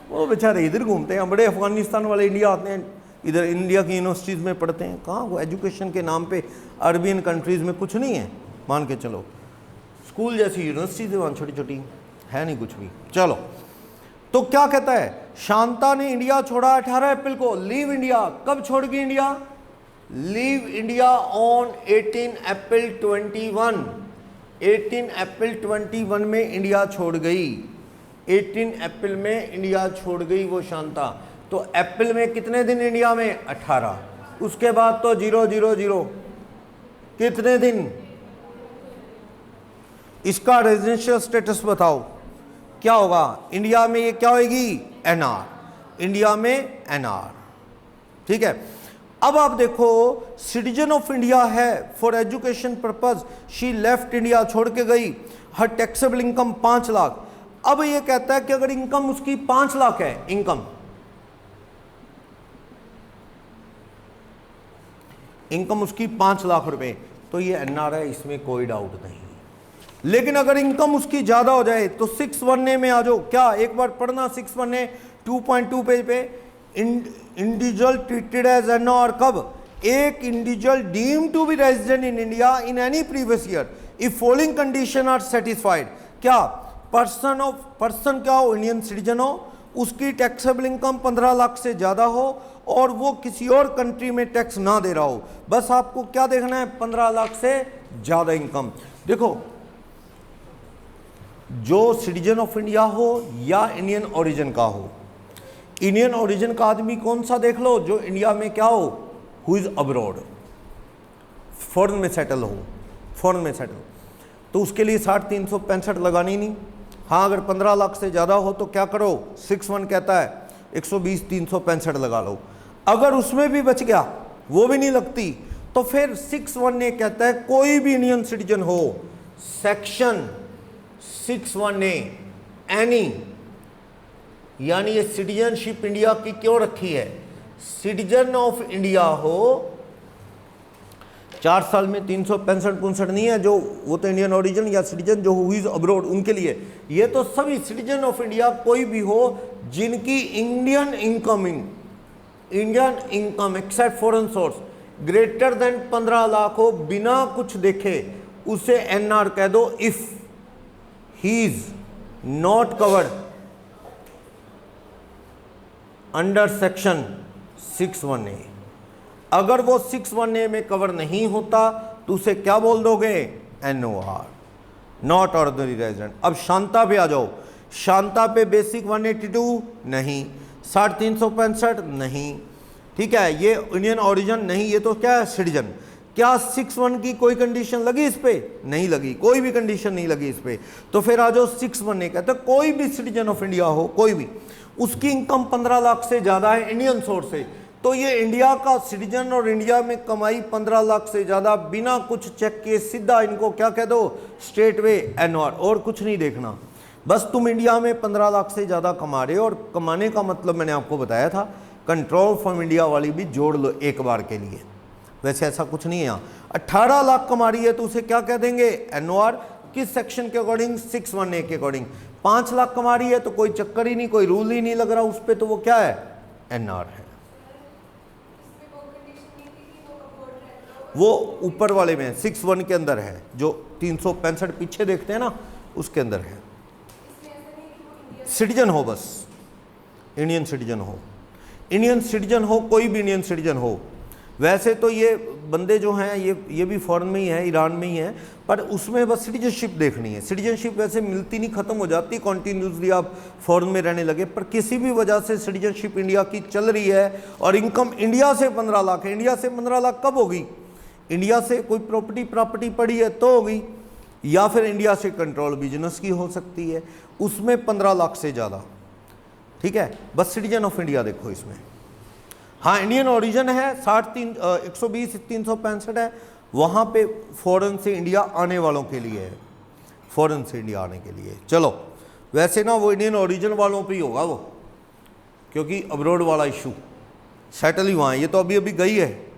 वो बेचारे इधर घूमते हैं, बड़े अफगानिस्तान वाले इंडिया आते हैं, इधर इंडिया की यूनिवर्सिटीज़ में पढ़ते हैं। कहाँ वो एजुकेशन के नाम पे अरबियन कंट्रीज़ में कुछ नहीं है, मान के चलो, स्कूल जैसी यूनिवर्सिटीज़ वहाँ छोटी छोटी है नहीं कुछ भी। चलो, तो क्या कहता है, शांता ने इंडिया छोड़ा 18 अप्रैल को, लीव इंडिया, कब छोड़ गई इंडिया, लीव इंडिया ऑन 18 अप्रैल 21, 18 अप्रैल 21 में इंडिया छोड़ गई, 18 अप्रैल में इंडिया छोड़ गई वो शांता। तो अप्रैल में कितने दिन इंडिया में? 18। उसके बाद तो 000 कितने दिन? इसका रेजिडेंशियल स्टेटस बताओ क्या होगा? इंडिया में ये क्या होगी? एनआर, इंडिया में एनआर। ठीक है, अब आप देखो सिटीजन ऑफ इंडिया है, for education purpose she left India, छोड़ के गई, हर टैक्सेबल इनकम 5 लाख। अब ये कहता है कि अगर इनकम उसकी 5 लाख है, इनकम उसकी 5 लाख रुपए, तो ये एनआर है, इसमें कोई डाउट नहीं। लेकिन अगर इनकम उसकी ज्यादा हो जाए तो 6(1)(a) में आ जाओ। क्या एक बार पढ़ना 6(1)(a) 2.2 पेज पे, इंडिविजुअल ट्रीटेड एज एनआर कब? एक individual deemed to be resident in India in any previous year if following condition are satisfied. क्या पर्सन क्या हो? इंडियन सिटीजन हो, उसकी टैक्सेबल इनकम 15 लाख से ज्यादा हो और वो किसी और कंट्री में टैक्स ना दे रहा हो। बस आपको क्या देखना है? 15 लाख से ज्यादा इनकम। देखो, जो सिटीजन ऑफ इंडिया हो या इंडियन ओरिजिन का हो, इंडियन ओरिजिन का आदमी कौन सा देख लो? जो इंडिया में क्या हो? हु इज अब्रॉड, फॉरेन में सेटल हो, फॉरेन में सेटल, तो उसके लिए 60,365 लगानी नहीं। हाँ, अगर 15 लाख से ज़्यादा हो तो क्या करो? 6(1) कहता है 120,365 लगा लो। अगर उसमें भी बच गया, वो भी नहीं लगती, तो फिर 6(1)(a) कहता है कोई भी इंडियन सिटीजन हो, सेक्शन 6(1)(a) एनी, यानी ये सिटीजनशिप इंडिया की क्यों रखी है? सिटीजन ऑफ इंडिया हो, 4 साल में 365 नहीं है जो, वो तो इंडियन ओरिजिन या सिटीजन जो हु इज अब्रॉड उनके लिए। ये तो सभी सिटीजन ऑफ इंडिया कोई भी हो जिनकी Indian income except foreign source greater than 15 lakh हो, बिना कुछ देखे उसे एनआर कह दो if he is not covered under section 6(1)(a). अगर वो 6(1)(a) में कवर नहीं होता तो उसे क्या बोल दोगे? NOR, not ordinary resident. अब शांता पे आ जाओ। शांता पे बेसिक 182 नहीं, 60,365 नहीं, ठीक है, ये इंडियन ओरिजिन नहीं, ये तो क्या है? सिटीजन। क्या 6(1) की कोई कंडीशन लगी इस पे? नहीं लगी, कोई भी कंडीशन नहीं लगी इस पे। तो फिर आ जाओ 6(1)(a) कहते हैं कोई भी सिटीजन ऑफ इंडिया हो, कोई भी, उसकी इनकम 15 लाख से ज्यादा है इंडियन सोर्स से, तो ये इंडिया का सिटीजन और इंडिया में कमाई 15 लाख से ज्यादा, बिना कुछ चेक किए सीधा इनको क्या कह दो? स्ट्रेट वे NOR, और कुछ नहीं देखना। बस तुम इंडिया में 15 लाख से ज्यादा कमा रहे हो, और कमाने का मतलब मैंने आपको बताया था, कंट्रोल फ्रॉम इंडिया वाली भी जोड़ लो एक बार के लिए। वैसे ऐसा कुछ नहीं है यहाँ। 18 लाख कमा रही है तो उसे क्या कह देंगे? NOR। किस सेक्शन के अकॉर्डिंग? 6(1)(a) के अकॉर्डिंग। 5 लाख कमा रही है तो कोई चक्कर ही नहीं, कोई रूल ही नहीं लग रहा उस पर, तो वो क्या है? NR है। वो ऊपर वाले में 6(1) के अंदर है, जो 365 पीछे देखते हैं ना, उसके अंदर है। सिटीजन हो, बस इंडियन सिटीजन हो, इंडियन सिटीजन हो, कोई भी इंडियन सिटीजन हो। वैसे तो ये बंदे जो हैं ये भी फॉरेन में ही है, ईरान में ही है, पर उसमें बस सिटीजनशिप देखनी है। सिटीजनशिप वैसे मिलती नहीं, ख़त्म हो जाती कॉन्टीन्यूसली, आप फॉरेन में रहने लगे, पर किसी भी वजह से सिटीजनशिप इंडिया की चल रही है और इनकम इंडिया से 15 लाख है। इंडिया से 15 लाख कब होगी? इंडिया से कोई प्रॉपर्टी पड़ी है तो होगी, या फिर इंडिया से कंट्रोल बिजनेस की हो सकती है, उसमें 15 लाख से ज़्यादा, ठीक है। बस सिटीजन ऑफ इंडिया देखो इसमें। हाँ, इंडियन ओरिजिन है, 120,365 है, वहाँ पे फॉरेन से इंडिया आने वालों के लिए है, फॉरेन से इंडिया आने के लिए। चलो, वैसे ना वो इंडियन ओरिजिन वालों पे ही होगा वो, क्योंकि अब्रॉड वाला इशू, सेटल ही वहाँ है। ये तो अभी अभी गई है,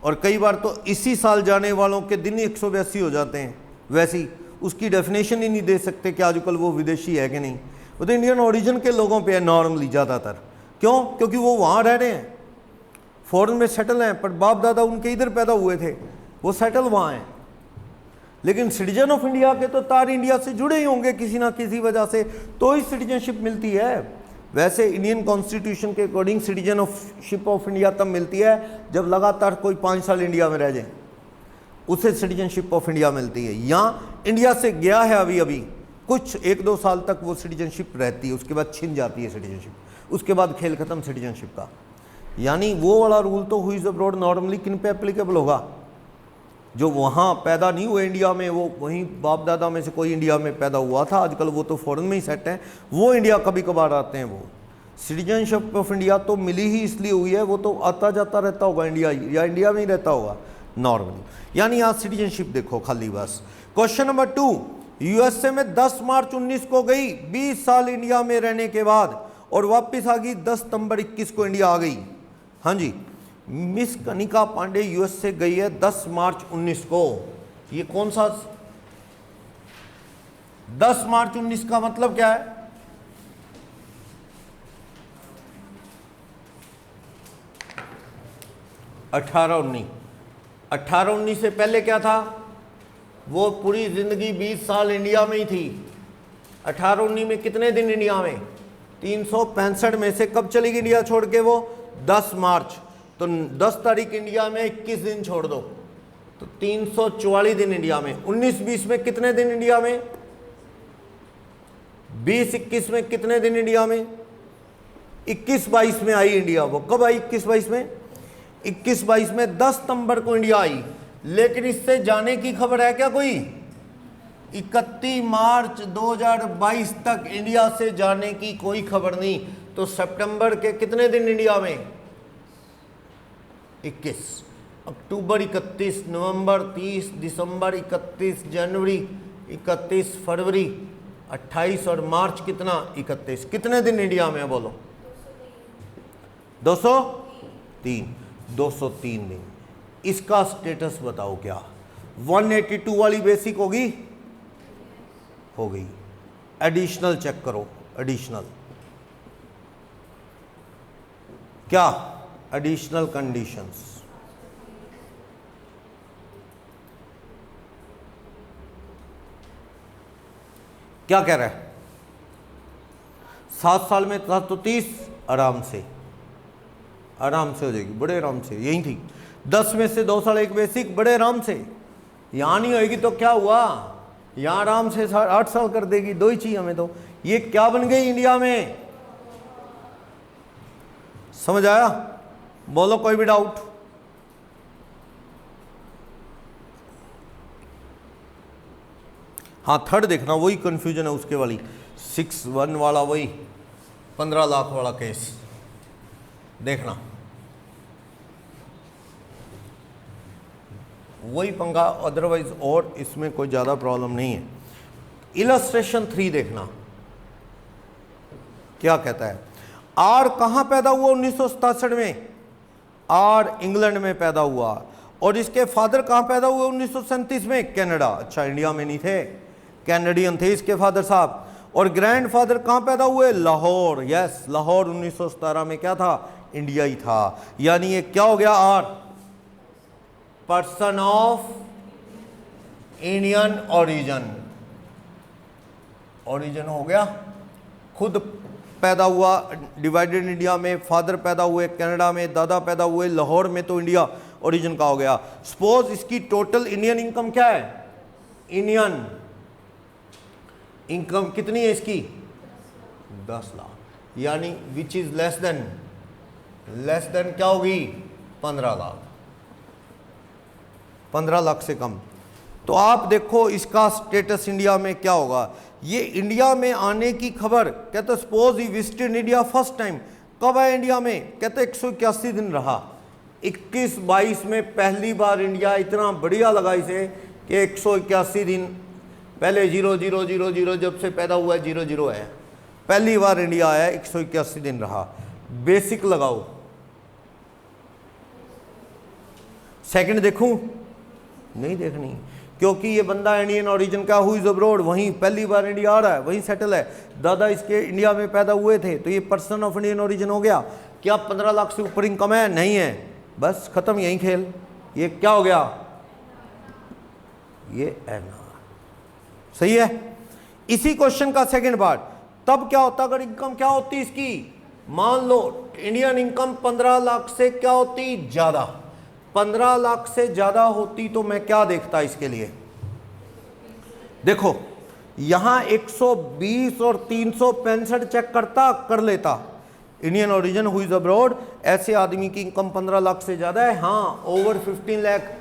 और कई बार तो इसी साल जाने वालों के दिन ही 182 हो जाते हैं। वैसी उसकी डेफिनेशन ही नहीं दे सकते कि आजकल वो विदेशी है कि नहीं। वो तो इंडियन ओरिजिन के लोगों पे है नॉर्मली ज़्यादातर। क्यों? क्योंकि वो वहाँ रह रहे हैं, फॉरेन में सेटल हैं, पर बाप दादा उनके इधर पैदा हुए थे, वो सेटल वहाँ हैं। लेकिन सिटीजन ऑफ इंडिया के तो तार इंडिया से जुड़े ही होंगे किसी ना किसी वजह से, तो ही सिटीजनशिप मिलती है। वैसे इंडियन कॉन्स्टिट्यूशन के अकॉर्डिंग सिटीजनशिप ऑफ इंडिया तब मिलती है जब लगातार कोई 5 साल इंडिया में रह जाए, उसे सिटीजनशिप ऑफ इंडिया मिलती है। यहाँ इंडिया से गया है अभी कुछ 1-2 साल तक वो सिटीजनशिप रहती है, उसके बाद छिन जाती है सिटीजनशिप। उसके बाद खेल खत्म सिटीजनशिप का। यानी वो वाला रूल तो हुई इज अब्रॉड नॉर्मली किन पे एप्लीकेबल होगा, जो वहाँ पैदा नहीं हुए इंडिया में, वो वहीं बाप दादा में से कोई इंडिया में पैदा हुआ था, आजकल वो तो फॉरेन में ही सेट है, वो इंडिया कभी कभार आते हैं। वो सिटीजनशिप ऑफ इंडिया तो मिली ही इसलिए हुई है, वो तो आता जाता रहता होगा इंडिया, या इंडिया में ही रहता होगा नॉर्मली। यानी यहाँ सिटीजनशिप देखो खाली बस। क्वेश्चन नंबर 2, यूएसए में 10 मार्च 19 को गई, 20 साल इंडिया में रहने के बाद, और वापस आ गई 10 सितंबर 21 को इंडिया आ गई। हाँ जी, मिस कनिका पांडे यूएस से गई है 10 मार्च 19 को। ये कौन सा 10 मार्च 19 का मतलब क्या है? अठारह उन्नीस से पहले क्या था? वो पूरी जिंदगी 20 साल इंडिया में ही थी। 18-19 में कितने दिन इंडिया में? 365 में से कब चली गई इंडिया छोड़ के? वो 10 मार्च। तो 10 तारीख इंडिया में 21 दिन छोड़ दो तो 344 दिन इंडिया में। 19-20 में कितने दिन इंडिया में? 20-21 में कितने दिन इंडिया में? 21-22 में आई इंडिया। वो कब आई 21-22 में? 21-22 में 10 सितंबर को इंडिया आई। लेकिन इससे जाने की खबर है क्या कोई? 31 मार्च 2022 तक इंडिया से जाने की कोई खबर नहीं। तो सितंबर के कितने दिन इंडिया में? 21, अक्टूबर 31, नवंबर 30, दिसंबर 31, जनवरी 31, फरवरी 28 और मार्च कितना? 31। कितने दिन इंडिया में है बोलो? 203 दिन। इसका स्टेटस बताओ क्या? 182 वाली बेसिक होगी? हो गई। एडिशनल चेक करो, एडिशनल क्या? Additional conditions. क्या कह रहा है? 7 साल में था तो 30 आराम से हो जाएगी, बड़े आराम से। यही थी 10 में से 2 साल एक बेसिक, बड़े आराम से। यहां नहीं होगी तो क्या हुआ? यहां आराम से 8 साल कर देगी। 2 ही चाहिए हमें तो। ये क्या बन गई इंडिया में? समझ आया? बोलो कोई भी डाउट? हाँ, थर्ड देखना, वही कंफ्यूजन है उसके वाली 6-1 वाला, वही 15 लाख वाला केस देखना, वही पंगा। अदरवाइज और इसमें कोई ज़्यादा प्रॉब्लम नहीं है। इलस्ट्रेशन 3 देखना क्या कहता है। आर कहाँ पैदा हुआ 1967 में? आर इंग्लैंड में पैदा हुआ। और इसके फादर कहाँ पैदा हुए 1937 में? कनाडा। अच्छा, इंडिया में नहीं थे, कैनेडियन थे इसके फादर साहब। और ग्रैंड फादर कहाँ पैदा हुए? लाहौर। यस, लाहौर 1917 में क्या था? इंडिया ही था। यानी ये क्या हो गया? Are person of Indian origin हो गया। खुद पैदा हुआ डिवाइडेड इंडिया में, फादर पैदा हुए कनाडा में, दादा पैदा हुए लाहौर में, तो इंडिया ओरिजिन का हो गया। सपोज इसकी टोटल इंडियन इनकम क्या है? इंडियन इनकम कितनी है इसकी? 10 लाख। यानी विच इज लेस देन क्या होगी? 15 लाख। 15 लाख से कम। तो आप देखो इसका स्टेटस इंडिया में क्या होगा। ये इंडिया में आने की खबर कहते suppose he visited India first time. कब आया इंडिया में? कहते 181 दिन रहा। 21-22 में पहली बार इंडिया, इतना बढ़िया लगा इसे कि 181 दिन। पहले 0-0-0-0 जब से पैदा हुआ 0-0 है। पहली बार इंडिया आया, 181 दिन रहा। बेसिक लगाओ। सेकंड देखूं? नहीं देखनी, क्योंकि ये बंदा इंडियन ओरिजिन का, हु इज अब्रॉड, वहीं पहली बार इंडिया आ रहा है, वहीं सेटल है। दादा इसके इंडिया में पैदा हुए थे, तो ये पर्सन ऑफ इंडियन ओरिजिन हो गया। क्या 15 लाख से ऊपर इनकम है? नहीं है, बस खत्म यहीं खेल। ये क्या हो गया? ये एनआर। सही है। इसी क्वेश्चन का सेकंड पार्ट, तब क्या होता अगर इनकम क्या होती इसकी? मान लो इंडियन इनकम 15 लाख से क्या होती? ज्यादा। 15 लाख से ज्यादा होती तो मैं क्या देखता इसके लिए? देखो यहां 120 और 365 चेक करता, कर लेता। Indian origin who is abroad, ऐसे आदमी की इनकम 15 लाख से ज्यादा है, हाँ ओवर 15 लाख,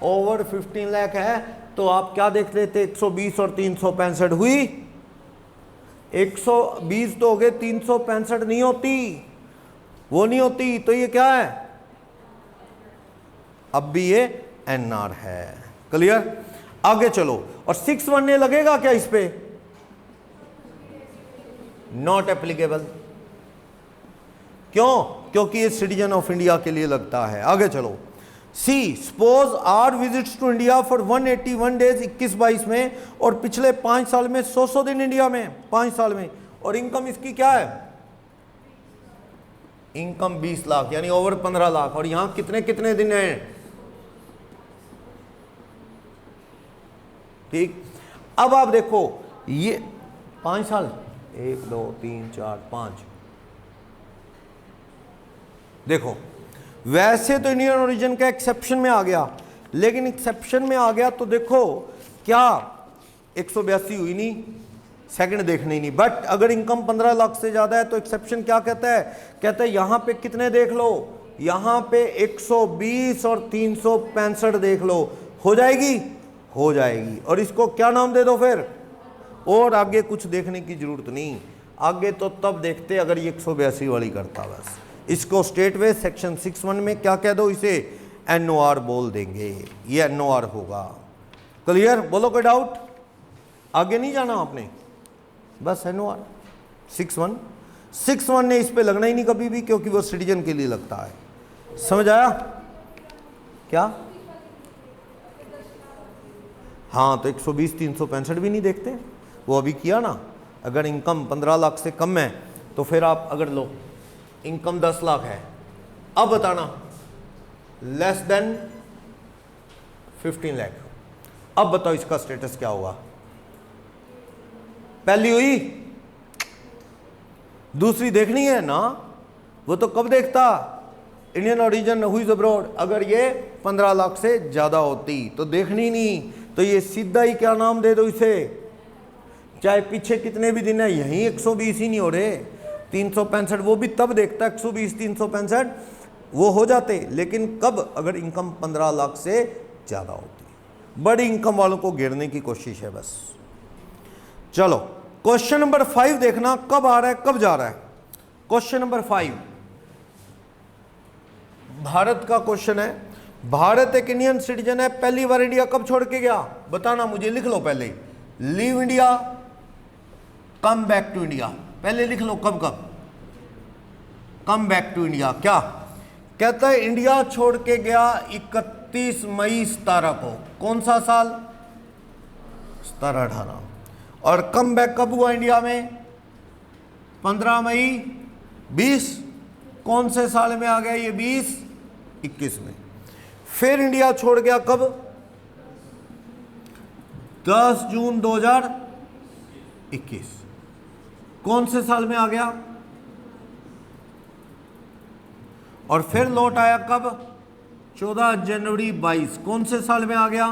ओवर 15 लाख है तो आप क्या देख लेते, 120 और 365 हुई, 120 तो हो गए, 365 नहीं होती, वो नहीं होती, तो ये क्या है, अब भी ये एनआर है। क्लियर, आगे चलो। और 6(1) ने लगेगा क्या इस पे, नॉट एप्लीकेबल, क्यों, क्योंकि ये सिटीजन ऑफ इंडिया के लिए लगता है। आगे चलो। C, suppose R visits to India for 181 days 21-22 में, और पिछले 5 साल में 100 दिन इंडिया में, 5 साल में, और इनकम इसकी क्या है, इनकम 20 लाख यानी ओवर 15 लाख, और यहां कितने कितने दिन हैं, ठीक। अब आप देखो ये 5 साल, 1 2 3 4 5, देखो वैसे तो इंडियन ओरिजिन का एक्सेप्शन में आ गया, लेकिन एक्सेप्शन में आ गया तो देखो क्या 182 हुई नहीं, सेकंड देखने ही नहीं, बट अगर इनकम 15 लाख से ज्यादा है तो एक्सेप्शन क्या कहता है, कहता है यहां पे कितने देख लो, यहां पे 120 और 365 देख लो, हो जाएगी, हो जाएगी, और इसको क्या नाम दे दो फिर, और आगे कुछ देखने की जरूरत नहीं, आगे तो तब देखते अगर ये 182 वाली करता, बस इसको स्टेट वे सेक्शन 6(1) में क्या कह दो, इसे एनओआर बोल देंगे, ये एनओआर होगा। क्लियर, बोलो कोई डाउट, आगे नहीं जाना आपने, बस एनओआर 6(1) ने इस पे लगना ही नहीं कभी भी, क्योंकि वो सिटीजन के लिए लगता है। समझ आया क्या, हाँ तो 120 365 भी नहीं देखते, वो अभी किया ना, अगर इनकम 15 लाख से कम है तो फिर आप अगर लो इनकम 10 लाख है, अब बताना लेस देन 15 लाख, अब बताओ इसका स्टेटस क्या होगा, पहली हुई, दूसरी देखनी है ना, वो तो कब देखता, Indian origin who is abroad, अगर ये 15 लाख से ज्यादा होती तो देखनी नहीं, तो ये सीधा ही क्या नाम दे दो इसे, चाहे पीछे कितने भी दिन है, यही 120 ही नहीं हो रहे, 365 वो भी तब देखता, 120 365 वो हो जाते, लेकिन कब, अगर इनकम 15 लाख से ज्यादा होती। बड़ी इनकम वालों को गिरने की कोशिश है बस। चलो क्वेश्चन नंबर 5 देखना कब आ रहा है कब जा रहा है। क्वेश्चन नंबर 5 भारत का क्वेश्चन है। भारत एक इंडियन सिटीजन है, पहली बार इंडिया कब छोड़ के गया, बताना मुझे, लिख लो पहले, leave India, come back to India, पहले लिख लो कब कब, कम बैक टू इंडिया, क्या कहता है, इंडिया छोड़ के गया 31 मई 17 को, कौन सा साल, 17-18, और कम बैक कब हुआ इंडिया में, 15 मई 20, कौन से साल में आ गया ये, 20-21 में। फिर इंडिया छोड़ गया कब, 10 जून 2021, कौन से साल में आ गया, और फिर लौट आया कब, 14 जनवरी 22, कौन से साल में आ गया,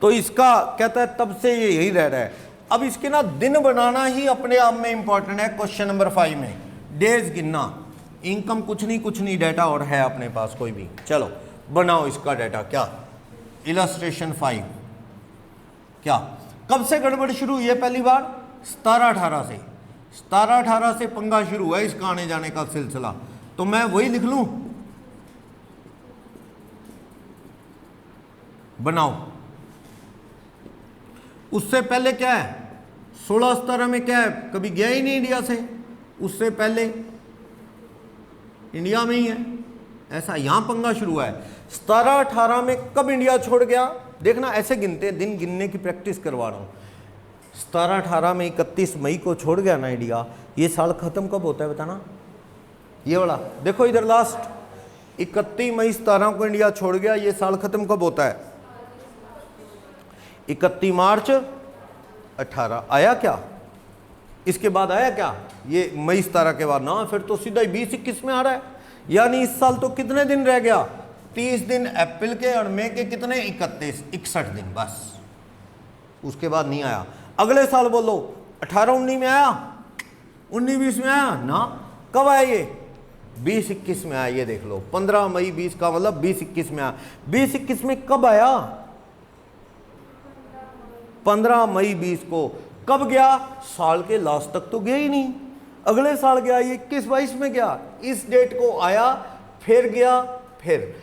तो इसका कहता है तब से ये यही रह रहा है। अब इसके ना दिन बनाना ही अपने आप में इंपॉर्टेंट है। क्वेश्चन नंबर 5 में डेज गिनना, इनकम कुछ नहीं डाटा और है अपने पास कोई भी, चलो बनाओ इसका डाटा, क्या इलस्ट्रेशन 5, क्या कब से गड़बड़ शुरू हुई है, पहली बार 17-18 से, 17-18 से पंगा शुरू हुआ है इसका आने जाने का सिलसिला, तो मैं वही लिख लूं, बनाओ। उससे पहले क्या है, 16-17 में क्या है, कभी गया ही नहीं इंडिया से, उससे पहले इंडिया में ही है, ऐसा यहां पंगा शुरू हुआ है। 17-18 में कब इंडिया छोड़ गया, देखना ऐसे गिनते हैं, दिन गिनने की प्रैक्टिस करवा रहा हूं। 17-18 में 31 मई को छोड़ गया ना इंडिया, ये साल खत्म कब होता है बताना, ये वाला देखो इधर लास्ट 31 मई 17 को इंडिया छोड़ गया, ये साल खत्म कब होता है, 31 मार्च 18 आया क्या, इसके बाद आया क्या, ये मई 17 के बाद ना, फिर तो सीधा 20-21 में आ रहा है, यानी इस साल तो कितने दिन रह गया, 30 दिन अप्रैल के, और मई के कितने 61 दिन, बस उसके बाद नहीं आया। अगले साल बोलो 18-19 में आया, 19-20 में आया ना, कब आया ये 20-21 में आया। ये देख लो 15 मई 20 का मतलब 20-21 में आया। 20-21 में कब आया 15 मई 20 को। कब गया, साल के लास्ट तक तो गया ही नहीं, अगले साल गया, ये 21-22 में गया, इस डेट को आया, फिर गया, फिर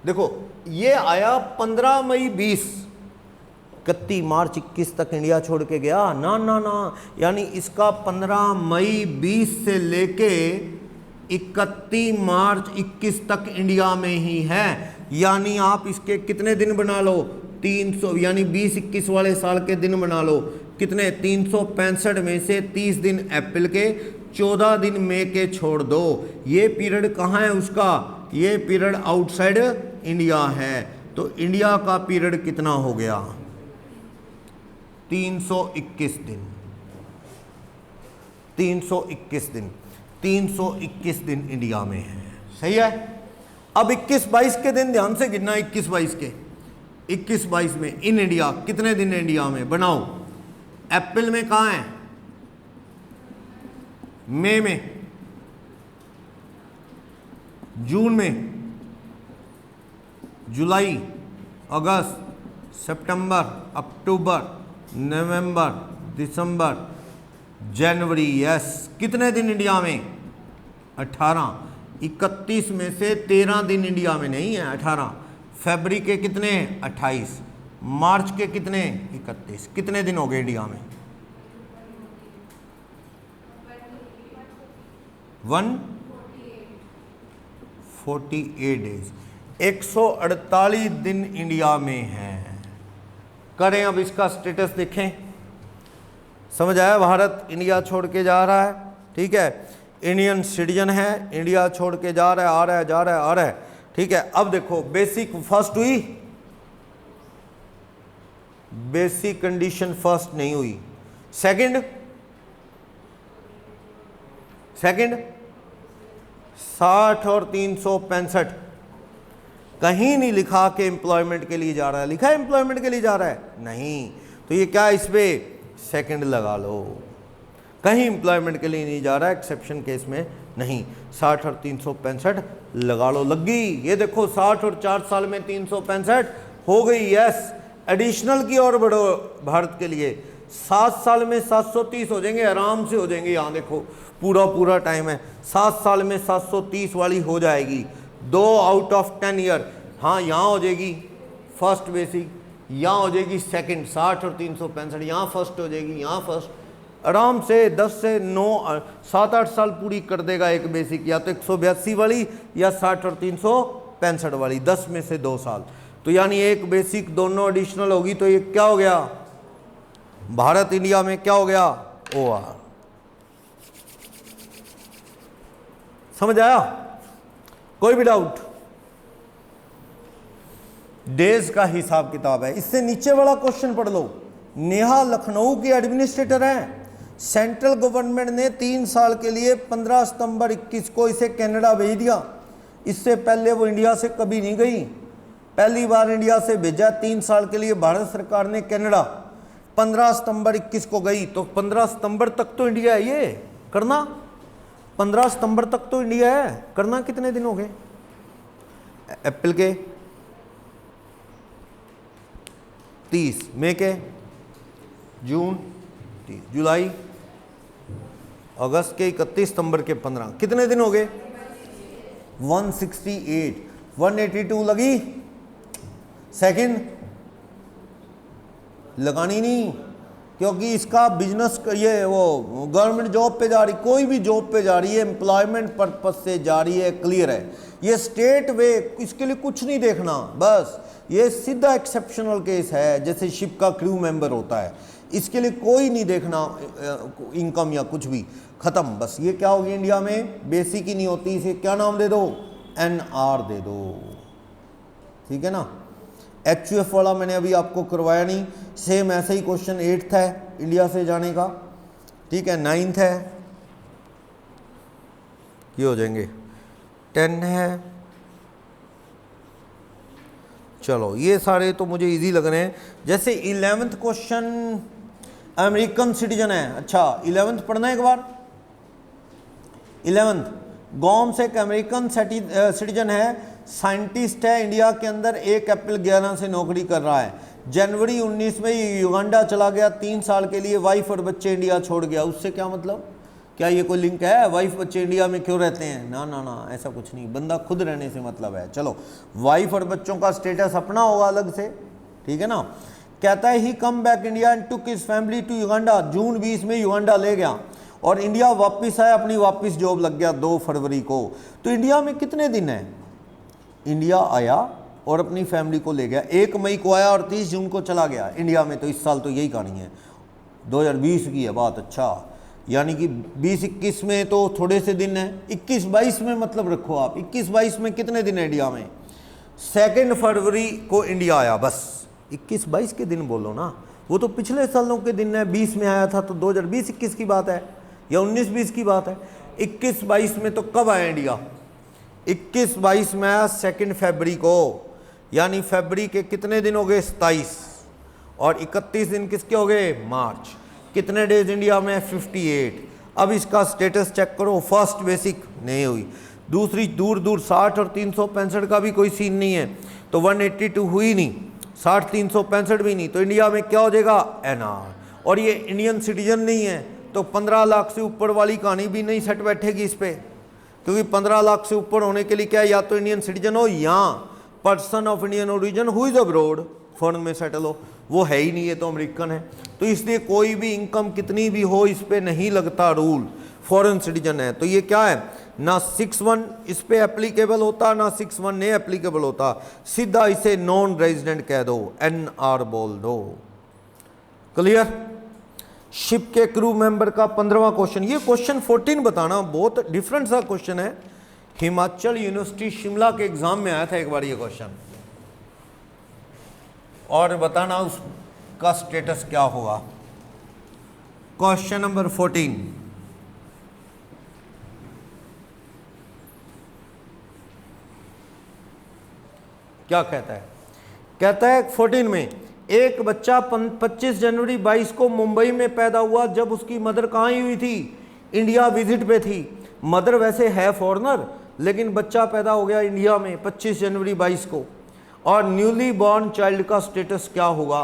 देखो ये आया 15 मई 20, 31 मार्च 21 तक इंडिया छोड़ के गया ना ना ना, यानी इसका 15 मई 20 से लेके 31 मार्च 21 तक इंडिया में ही है। यानी आप इसके कितने दिन बना लो 300, यानी 20-21 वाले साल के दिन बना लो कितने 365 में से 30 दिन अप्रैल के, 14 दिन मई के छोड़ दो। ये पीरियड कहाँ है उसका, ये पीरियड आउटसाइड इंडिया है। तो इंडिया का पीरियड कितना हो गया 321 दिन, 321 दिन, 321 दिन इंडिया में है, सही है। अब 21-22 के दिन ध्यान से गिनना, 21-22 के, 21-22 में इन इंडिया कितने दिन है इंडिया में, बनाओ। अप्रैल में कहाँ है, मई में, जून में, जुलाई, अगस्त, सितंबर, अक्टूबर, नवंबर, दिसंबर, जनवरी, यस। कितने दिन इंडिया में 18। 31 में से 13 दिन इंडिया में नहीं है, 18। फरवरी के कितने 28, मार्च के कितने 31, कितने दिन हो गए इंडिया में 148 डेज, 148 दिन इंडिया में है। करें अब इसका स्टेटस देखें, समझ आया। भारत इंडिया छोड़ के जा रहा है, ठीक है, इंडियन सिटीजन है, इंडिया छोड़ के जा रहा है, आ रहा है, जा रहा है, आ रहा है, ठीक है। अब देखो बेसिक फर्स्ट हुई, बेसिक कंडीशन फर्स्ट नहीं हुई, सेकंड 60 और 365 कहीं नहीं लिखा कि एम्प्लॉयमेंट के लिए जा रहा है, लिखा है एम्प्लॉयमेंट के लिए जा रहा है नहीं, तो ये क्या इस पे सेकंड लगा लो। कहीं एम्प्लॉयमेंट के लिए नहीं जा रहा है, एक्सेप्शन केस में नहीं, 60 और 365 लगा लो, लग गई। ये देखो 60 और 4 साल में 365 हो गई, यस। एडिशनल की और बढ़ो भारत के लिए, 7 साल में 730 हो जाएंगे, आराम से हो जाएंगे। यहाँ देखो पूरा टाइम है, 7 साल में 730 वाली हो जाएगी, 2 आउट ऑफ 10 ईयर। हाँ यहाँ हो जाएगी फर्स्ट बेसिक, यहाँ हो जाएगी सेकंड, 60 और 365, यहाँ फर्स्ट हो जाएगी, यहाँ फर्स्ट, आराम से 10 से 9 7-8 साल पूरी कर देगा एक बेसिक, या तो 182 वाली या 60 और 365 वाली, 10 में से 2 साल। तो यानी एक बेसिक दोनों एडिशनल होगी, तो ये क्या हो गया भारत इंडिया में, क्या हो गया OR। समझ आया, कोई भी डाउट। डेज का हिसाब किताब है। इससे नीचे वाला क्वेश्चन पढ़ लो, नेहा लखनऊ की एडमिनिस्ट्रेटर हैं, सेंट्रल गवर्नमेंट ने 3 साल के लिए 15 सितंबर 21 को इसे कनाडा भेज दिया। इससे पहले वो इंडिया से कभी नहीं गई, पहली बार इंडिया से भेजा 3 साल के लिए भारत सरकार ने कनाडा, 15 सितंबर 21 को गई। तो 15 सितंबर तक तो इंडिया है, ये करना 15 सितंबर तक तो इंडिया है, करना कितने दिन हो गए, अप्रैल के 30, मई के, जून 30, जुलाई, अगस्त के 31, सितंबर के 15, कितने दिन हो गए 168, 182 लगी। सेकंड लगानी नहीं, क्योंकि इसका बिजनेस, ये वो गवर्नमेंट जॉब पे जा रही, कोई भी जॉब पे जा रही है, एम्प्लॉयमेंट पर्पज से जा रही है, क्लियर है। ये स्टेट वे, इसके लिए कुछ नहीं देखना, बस ये सीधा एक्सेप्शनल केस है, जैसे शिप का क्रू मेंबर होता है, इसके लिए कोई नहीं देखना इनकम या कुछ भी, खत्म। बस ये क्या होगी इंडिया में बेसिक ही नहीं होती, इसे क्या नाम दे दो, NR दे दो, ठीक है ना। HUF वाला मैंने अभी आपको करवाया नहीं, सेम ऐसा ही क्वेश्चन 8th है इंडिया से जाने का, ठीक है, 9th है, ये हो जाएंगे 10 है। चलो ये सारे तो मुझे इजी लग रहे हैं। जैसे 11th क्वेश्चन अमेरिकन सिटीजन है। अच्छा 11th पढ़ना एक बार। 11th, गोम्स एक अमेरिकन सिटीजन है, साइंटिस्ट है, इंडिया के अंदर 1 अप्रैल 11 से नौकरी कर रहा है। जनवरी 19 में ये युगांडा चला गया 3 साल के लिए, वाइफ और बच्चे इंडिया छोड़ गया। उससे क्या मतलब? क्या ये कोई लिंक है? वाइफ बच्चे इंडिया में क्यों रहते हैं? ना ना ना, ऐसा कुछ नहीं, बंदा खुद रहने से मतलब है। चलो, वाइफ और बच्चों का स्टेटस अपना होगा अलग से, ठीक है ना। कहता है he come back India and took his family to Uganda. June 20 में युगांडा ले गया और इंडिया वापस आया, अपनी वापस जॉब लग गया 2 फरवरी को। तो इंडिया में कितने दिन है? इंडिया आया और अपनी फैमिली को ले गया, 1 मई को आया और 30 जून को चला गया इंडिया में। तो इस साल तो यही कहानी है, 2020 की है बात। अच्छा, यानी कि 20-21 में तो थोड़े से दिन है, 21-22 में मतलब रखो आप, 21-22 में कितने दिन है इंडिया में? 2 फरवरी को इंडिया आया, बस 21-22 के दिन बोलो ना, वो तो पिछले सालों के दिन है। 20 में आया था तो 2020-21 की बात है या 19-20 की बात है। 21-22 में तो कब आया इंडिया? 21-22 में आया 2 फरवरी को, यानी फरवरी के कितने दिन हो गए? 27, और 31 दिन किसके हो गए? मार्च। कितने डेज इंडिया में? 58। अब इसका स्टेटस चेक करो, फर्स्ट बेसिक नहीं हुई, दूसरी दूर दूर 60 और 365 का भी कोई सीन नहीं है, तो 182 हुई नहीं, 60 365 भी नहीं, तो इंडिया में क्या हो जाएगा? एनआर। और ये इंडियन सिटीजन नहीं है, तो 15 लाख से ऊपर वाली कहानी भी नहीं सेट बैठेगी इस पर, क्योंकि 15 लाख से ऊपर होने के लिए क्या है? या तो इंडियन सिटीजन हो या person of Indian origin who is abroad, foreign में सेटल हो। वो है ही नहीं, ये तो अमेरिकन है। तो इसलिए कोई भी इनकम कितनी भी हो इस पे नहीं लगता रूल, फॉरेन सिटीजन है। तो ये क्या है? ना 6(1) इस पे एप्लीकेबल होता, ना 6(1) नहीं एप्लीकेबल होता, सीधा इसे नॉन रेजिडेंट कह दो, NR बोल दो। क्लियर? शिप के क्रू मेंबर का 15वां क्वेश्चन, ये क्वेश्चन 14 बताना, बहुत डिफरेंट सा क्वेश्चन है। हिमाचल यूनिवर्सिटी शिमला के एग्जाम में आया था एक बार ये क्वेश्चन, और बताना उसका स्टेटस क्या होगा। क्वेश्चन नंबर 14, क्या कहता है? कहता है 14 में, एक बच्चा 25 जनवरी 22 को मुंबई में पैदा हुआ, जब उसकी मदर कहाँ ही हुई थी? इंडिया विजिट पे थी। मदर वैसे है फॉरेनर, लेकिन बच्चा पैदा हो गया इंडिया में 25 जनवरी 22 को। और न्यूली बॉर्न चाइल्ड का स्टेटस क्या होगा?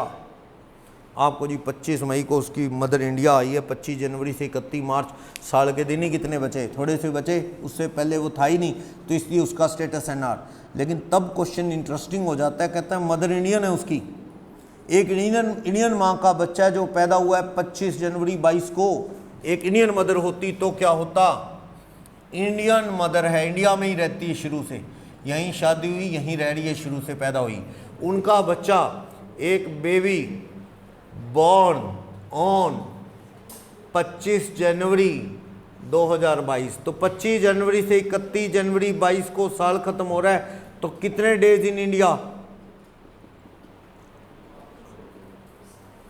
आपको जी 25 मई को उसकी मदर इंडिया आई है, 25 जनवरी से 31 मार्च, साल के दिन ही कितने बचे? थोड़े से बचे, उससे पहले वो था ही नहीं, तो इसलिए उसका स्टेटस NR। लेकिन तब क्वेश्चन इंटरेस्टिंग हो जाता है, कहता है मदर इंडियन है उसकी, एक इंडियन माँ का बच्चा जो पैदा हुआ है 25 जनवरी 22 को, एक इंडियन मदर होती तो क्या होता? इंडियन मदर है, इंडिया में ही रहती है शुरू से, यहीं शादी हुई, यहीं रह रही है, शुरू से पैदा हुई। उनका बच्चा एक बेबी बॉर्न ऑन 25 जनवरी 2022, तो 25 जनवरी से 31 जनवरी 22 को साल खत्म हो रहा है, तो कितने डेज इन इंडिया?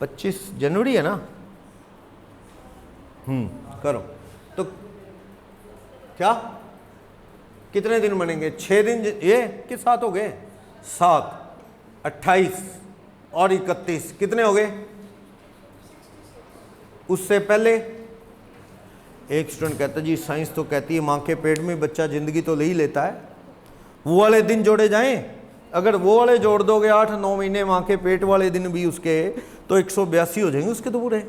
25 जनवरी है ना? करो तो क्या कितने दिन बनेंगे? 6 दिन, ये किस 7 हो गए? 7, 28 और 31, कितने हो गए? उससे पहले एक स्टूडेंट कहता है जी साइंस तो कहती है माँ के पेट में बच्चा जिंदगी तो ले ही लेता है, वो वाले दिन जोड़े जाएं। अगर वो वाले जोड़ दोगे 8-9 महीने माँ के पेट वाले दिन भी उसके, तो 182 हो जाएंगे उसके तो पूरे।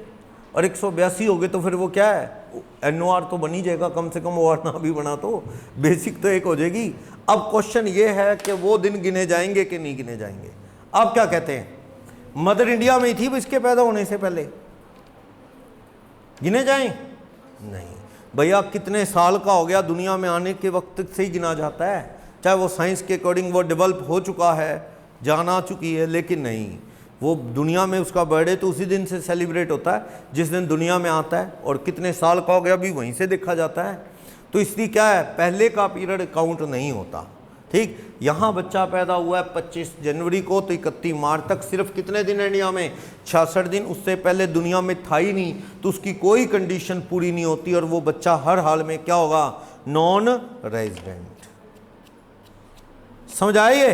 और 182 हो गए तो फिर वो क्या है? NOR तो बन ही जाएगा, कम से कम OR ना भी बना तो बेसिक तो एक हो जाएगी। अब क्वेश्चन ये है कि वो दिन गिने जाएंगे कि नहीं गिने जाएंगे। आप क्या कहते हैं? मदर इंडिया में ही थी इसके पैदा होने से पहले, गिने जाएं? नहीं भैया, कितने साल का हो गया दुनिया में आने के वक्त से ही गिना जाता है, चाहे वो साइंस के अकॉर्डिंग वो डेवलप हो चुका है, जान आ चुकी है, लेकिन नहीं, वो दुनिया में उसका बर्थडे तो उसी दिन से सेलिब्रेट होता है जिस दिन दुनिया में आता है, और कितने साल का हो गया भी वहीं से देखा जाता है। तो इसलिए क्या है, पहले का पीरियड काउंट नहीं होता। ठीक, यहाँ बच्चा पैदा हुआ है 25 जनवरी को, तो 31 मार्च तक सिर्फ कितने दिन है इंडिया में? 66 दिन। उससे पहले दुनिया में था ही नहीं, तो उसकी कोई कंडीशन पूरी नहीं होती, और वो बच्चा हर हाल में क्या होगा? Non resident. समझ आइए?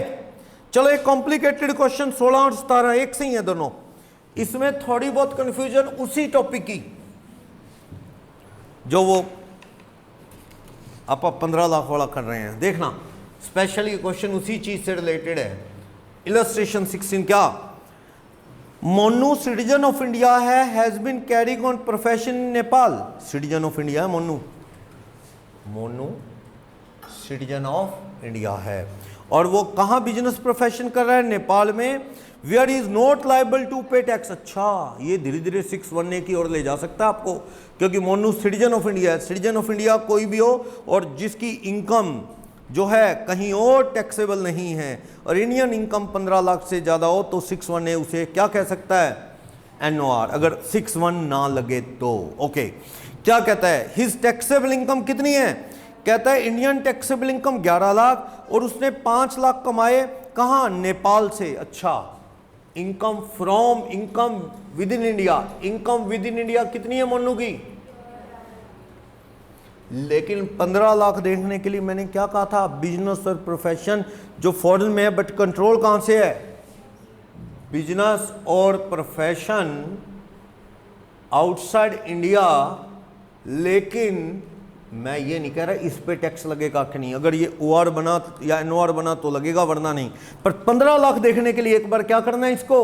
चलो एक कॉम्प्लिकेटेड क्वेश्चन 16 और 17 एक से ही है दोनों। इसमें थोड़ी बहुत कंफ्यूजन उसी टॉपिक की जो वो आप 15 लाख वाला कर रहे हैं, देखना स्पेशली क्वेश्चन उसी चीज से रिलेटेड है। इलस्ट्रेशन 16 क्या, मोनू सिटीजन ऑफ इंडिया है, has been carrying on profession in Nepal. Citizen of India है Monu, Monu citizen of India है और वो कहाँ बिजनेस प्रोफेशन कर रहा है, नेपाल में। Where is not liable to pay tax. अच्छा, ये धीरे धीरे 618 की ओर ले जा सकता है आपको, क्योंकि मोनू सिटीजन ऑफ इंडिया है। सिटीजन ऑफ इंडिया कोई भी हो और जिसकी इनकम जो है कहीं और टैक्सेबल नहीं है और इंडियन इनकम 15 लाख से ज़्यादा हो तो 618 उसे क्या कह सकता है, NOR, अगर 61 ना लगे तो। ओके, क्या कहता है, हिज टैक्सेबल इनकम कितनी है, कहता है इंडियन टैक्सेबल इनकम 11 लाख और उसने 5 लाख कमाए कहाँ, नेपाल से। अच्छा, income from income with in India, income with in India कितनी है मोनू की, लेकिन 15 लाख देखने के लिए मैंने क्या कहा था, बिजनेस और प्रोफेशन जो फॉरेन में है, बट कंट्रोल कहां से है, बिजनेस और प्रोफेशन आउटसाइड इंडिया। लेकिन मैं ये नहीं कह रहा इस पे टैक्स लगेगा कि नहीं, अगर ये OR बना या NOR बना तो लगेगा, वरना नहीं। पर 15 लाख देखने के लिए एक बार क्या करना है, इसको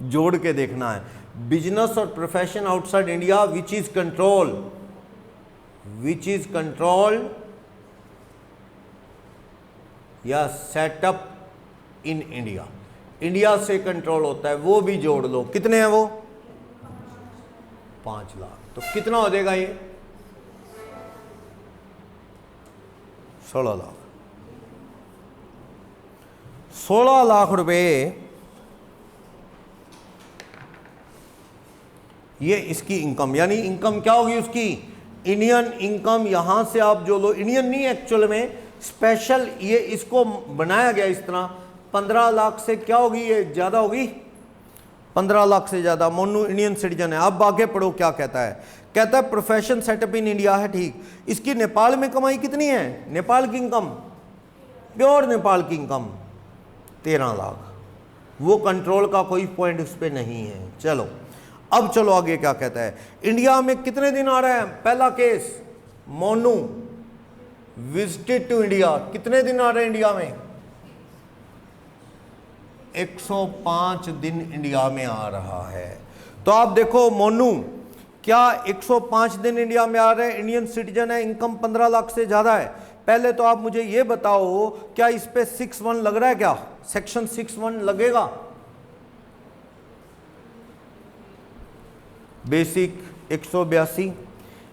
जोड़ के देखना है। बिजनेस और profession outside India which is controlled या सेटअप इन इंडिया, इंडिया से कंट्रोल होता है, वो भी जोड़ लो। कितने हैं वो, 5 लाख। तो कितना हो जाएगा ये, 16 लाख। 16 लाख रुपए ये इसकी इनकम, यानी इनकम क्या होगी उसकी, इंडियन इनकम। यहां से आप जो लो, इंडियन नहीं एक्चुअल में, स्पेशल ये इसको बनाया गया इस तरह। 15 लाख से क्या होगी, ये ज्यादा होगी, 15 लाख से ज्यादा। मोनू इंडियन सिटीजन है। अब आगे पढ़ो क्या कहता है, कहता है प्रोफेशन सेटअप इन इंडिया है, ठीक। इसकी नेपाल में कमाई कितनी है, नेपाल की इनकम, प्योर नेपाल की इनकम 13 लाख। वो कंट्रोल का कोई पॉइंट उस पर नहीं है। चलो अब चलो आगे क्या कहता है, इंडिया में कितने दिन आ रहा है। पहला case, Monu visited to India, कितने दिन आ रहे हैं इंडिया में, 105 दिन इंडिया में आ रहा है। तो आप देखो मोनू क्या 105 दिन इंडिया में आ रहे हैं, इंडियन सिटीजन है, इनकम 15 लाख से ज्यादा है। पहले तो आप मुझे ये बताओ, क्या इस पे 61 लग रहा है, क्या सेक्शन 61 लगेगा। बेसिक 182,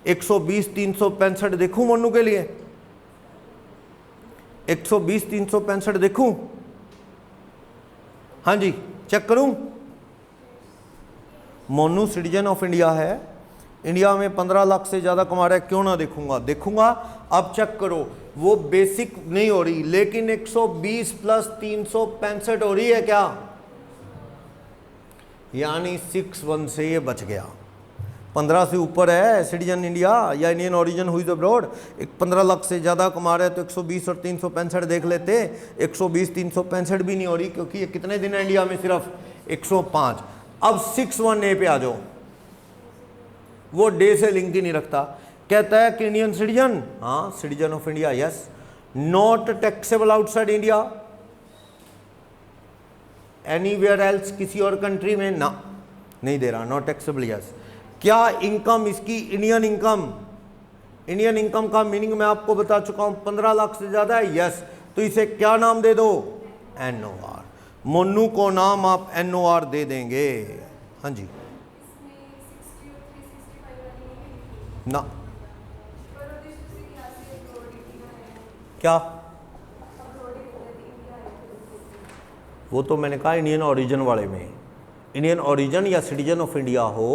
120, 365 देखूं मोनू के लिए, 120, 365 देखूं, हाँ जी चेक करूं। मोनू सिटीजन ऑफ इंडिया है, इंडिया में 15 लाख से ज्यादा कमा रहा है, क्यों ना देखूंगा, देखूंगा। अब चेक करो, वो बेसिक नहीं हो रही, लेकिन 120 प्लस 365 हो रही है क्या, यानी 61 से ये बच गया। 15 से ऊपर है सिटीजन इंडिया या इंडियन ओरिजिन हुई अब्रॉड, 15 लाख से ज़्यादा कमा रहे हैं तो 120 और 365 देख लेते। 120 365 भी नहीं हो रही, क्योंकि ये कितने दिन है इंडिया में, सिर्फ 105। अब 61A पे आ जाओ, वो डे से लिंक ही नहीं रखता। कहता है कि इंडियन सिटीजन, हाँ citizen of India, yes, not taxable outside India anywhere else, किसी और कंट्री में ना नहीं दे रहा, नॉट टैक्सेबल, यस। क्या इनकम इसकी, इंडियन इनकम, इंडियन इनकम का मीनिंग मैं आपको बता चुका हूं, 15 लाख से ज्यादा है, यस। तो इसे क्या नाम दे दो, NOR। मोनू को नाम आप NOR दे देंगे, हाँ जी ना, क्या, वो तो मैंने कहा इंडियन ओरिजिन वाले में, इंडियन ओरिजिन या सिटीजन ऑफ इंडिया हो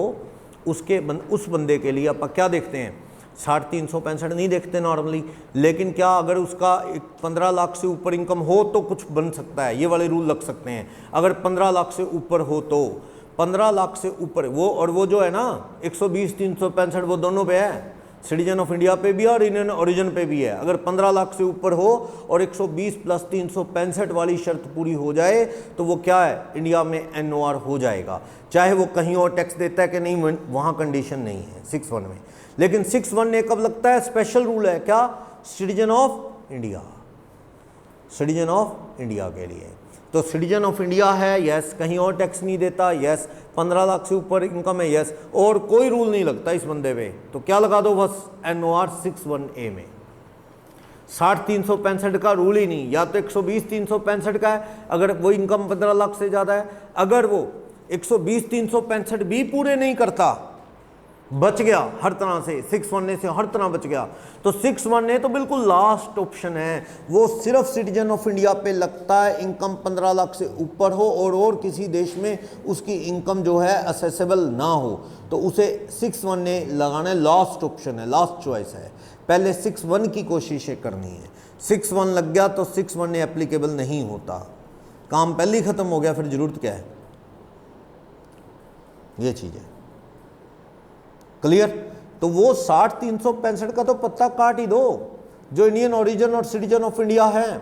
उसके उस बंदे के लिए आप क्या देखते हैं, 60 365 नहीं देखते नॉर्मली। लेकिन क्या अगर उसका 15 लाख से ऊपर इनकम हो तो कुछ बन सकता है, ये वाले रूल लग सकते हैं। अगर 15 लाख से ऊपर हो तो 15 लाख से ऊपर वो, और वो जो है ना 120 365 वो दोनों पे है, सिटीजन ऑफ इंडिया पे भी है और इंडियन ओरिजिन पे भी है। अगर 15 लाख से ऊपर हो और 120 प्लस 365 वाली शर्त पूरी हो जाए तो वो क्या है, इंडिया में NOR हो जाएगा, चाहे वो कहीं और टैक्स देता है कि नहीं, वहाँ कंडीशन नहीं है 6(1) में। लेकिन 6(1) कब लगता है, स्पेशल रूल है क्या, citizen of India, citizen of India के लिए। तो सिटीजन ऑफ इंडिया है, यस, कहीं और टैक्स नहीं देता, यस, 15 लाख से ऊपर इनकम है, यस, और कोई रूल नहीं लगता इस बंदे पे, तो क्या लगा दो बस NOR 6(1)A में। 60-365 का रूल ही नहीं, या तो 120-365 का है अगर वो इनकम 15 लाख से ज़्यादा है, अगर वो 120-365 भी पूरे नहीं करता, बच गया हर तरह से, 6(1) से हर तरह बच गया, तो 6(1) तो बिल्कुल लास्ट ऑप्शन है। वो सिर्फ सिटीजन ऑफ इंडिया पे लगता है इनकम 15 लाख से ऊपर हो और किसी देश में उसकी इनकम जो है असेसेबल ना हो, तो उसे 6(1) लगाना लास्ट ऑप्शन है, लास्ट चॉइस है। पहले 6(1) की कोशिश करनी है, 6(1) लग गया तो 6(1) एप्लीकेबल नहीं होता, काम पहले ही खत्म हो गया, फिर जरूरत क्या है, ये चीज़ है। क्लियर? तो वो 60-365 का तो पत्ता काट ही दो, जो इंडियन ओरिजिन और सिटीजन ऑफ इंडिया है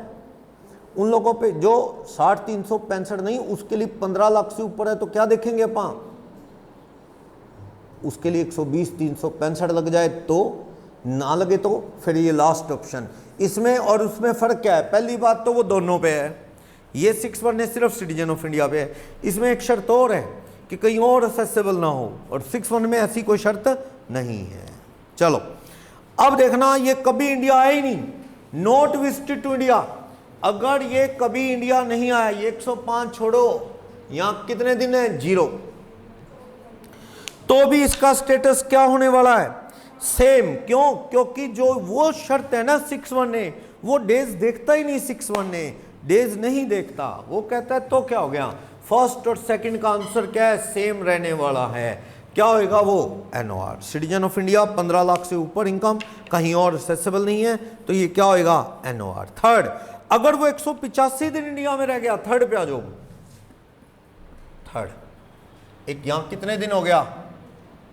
उन लोगों पे, जो 60-365 नहीं, उसके लिए 15 लाख से ऊपर है तो क्या देखेंगे अपन, उसके लिए 120-365 लग जाए तो, ना लगे तो फिर ये लास्ट ऑप्शन। इसमें और उसमें फ़र्क क्या है, पहली बात तो वो दोनों पे है, ये 6(1) सिर्फ सिटीजन ऑफ इंडिया पे है, इसमें एक शर्त और है कि कहीं और असेसेबल ना हो, और 6(1) में ऐसी कोई शर्त नहीं है। चलो अब देखना, ये कभी इंडिया आया ही नहीं, नॉट विजिटेड टू इंडिया, अगर ये कभी इंडिया नहीं आया, ये 105 छोड़ो, यहां कितने दिन है, 0, तो भी इसका स्टेटस क्या होने वाला है, सेम। क्यों? क्योंकि जो वो शर्त है ना 6(1), वो डेज देखता ही नहीं, 6(1) डेज नहीं देखता, वो कहता है तो क्या हो गया, फर्स्ट और सेकंड का आंसर क्या है, सेम रहने वाला है, क्या होएगा वो NOR, citizen of India 15 lakh से ऊपर इनकम, कहीं और असेसेबल नहीं है, तो ये क्या होएगा NOR। थर्ड, अगर वो 185 दिन इंडिया में रह गया, थर्ड पे आ जाओ, थर्ड, एक यहां कितने दिन हो गया,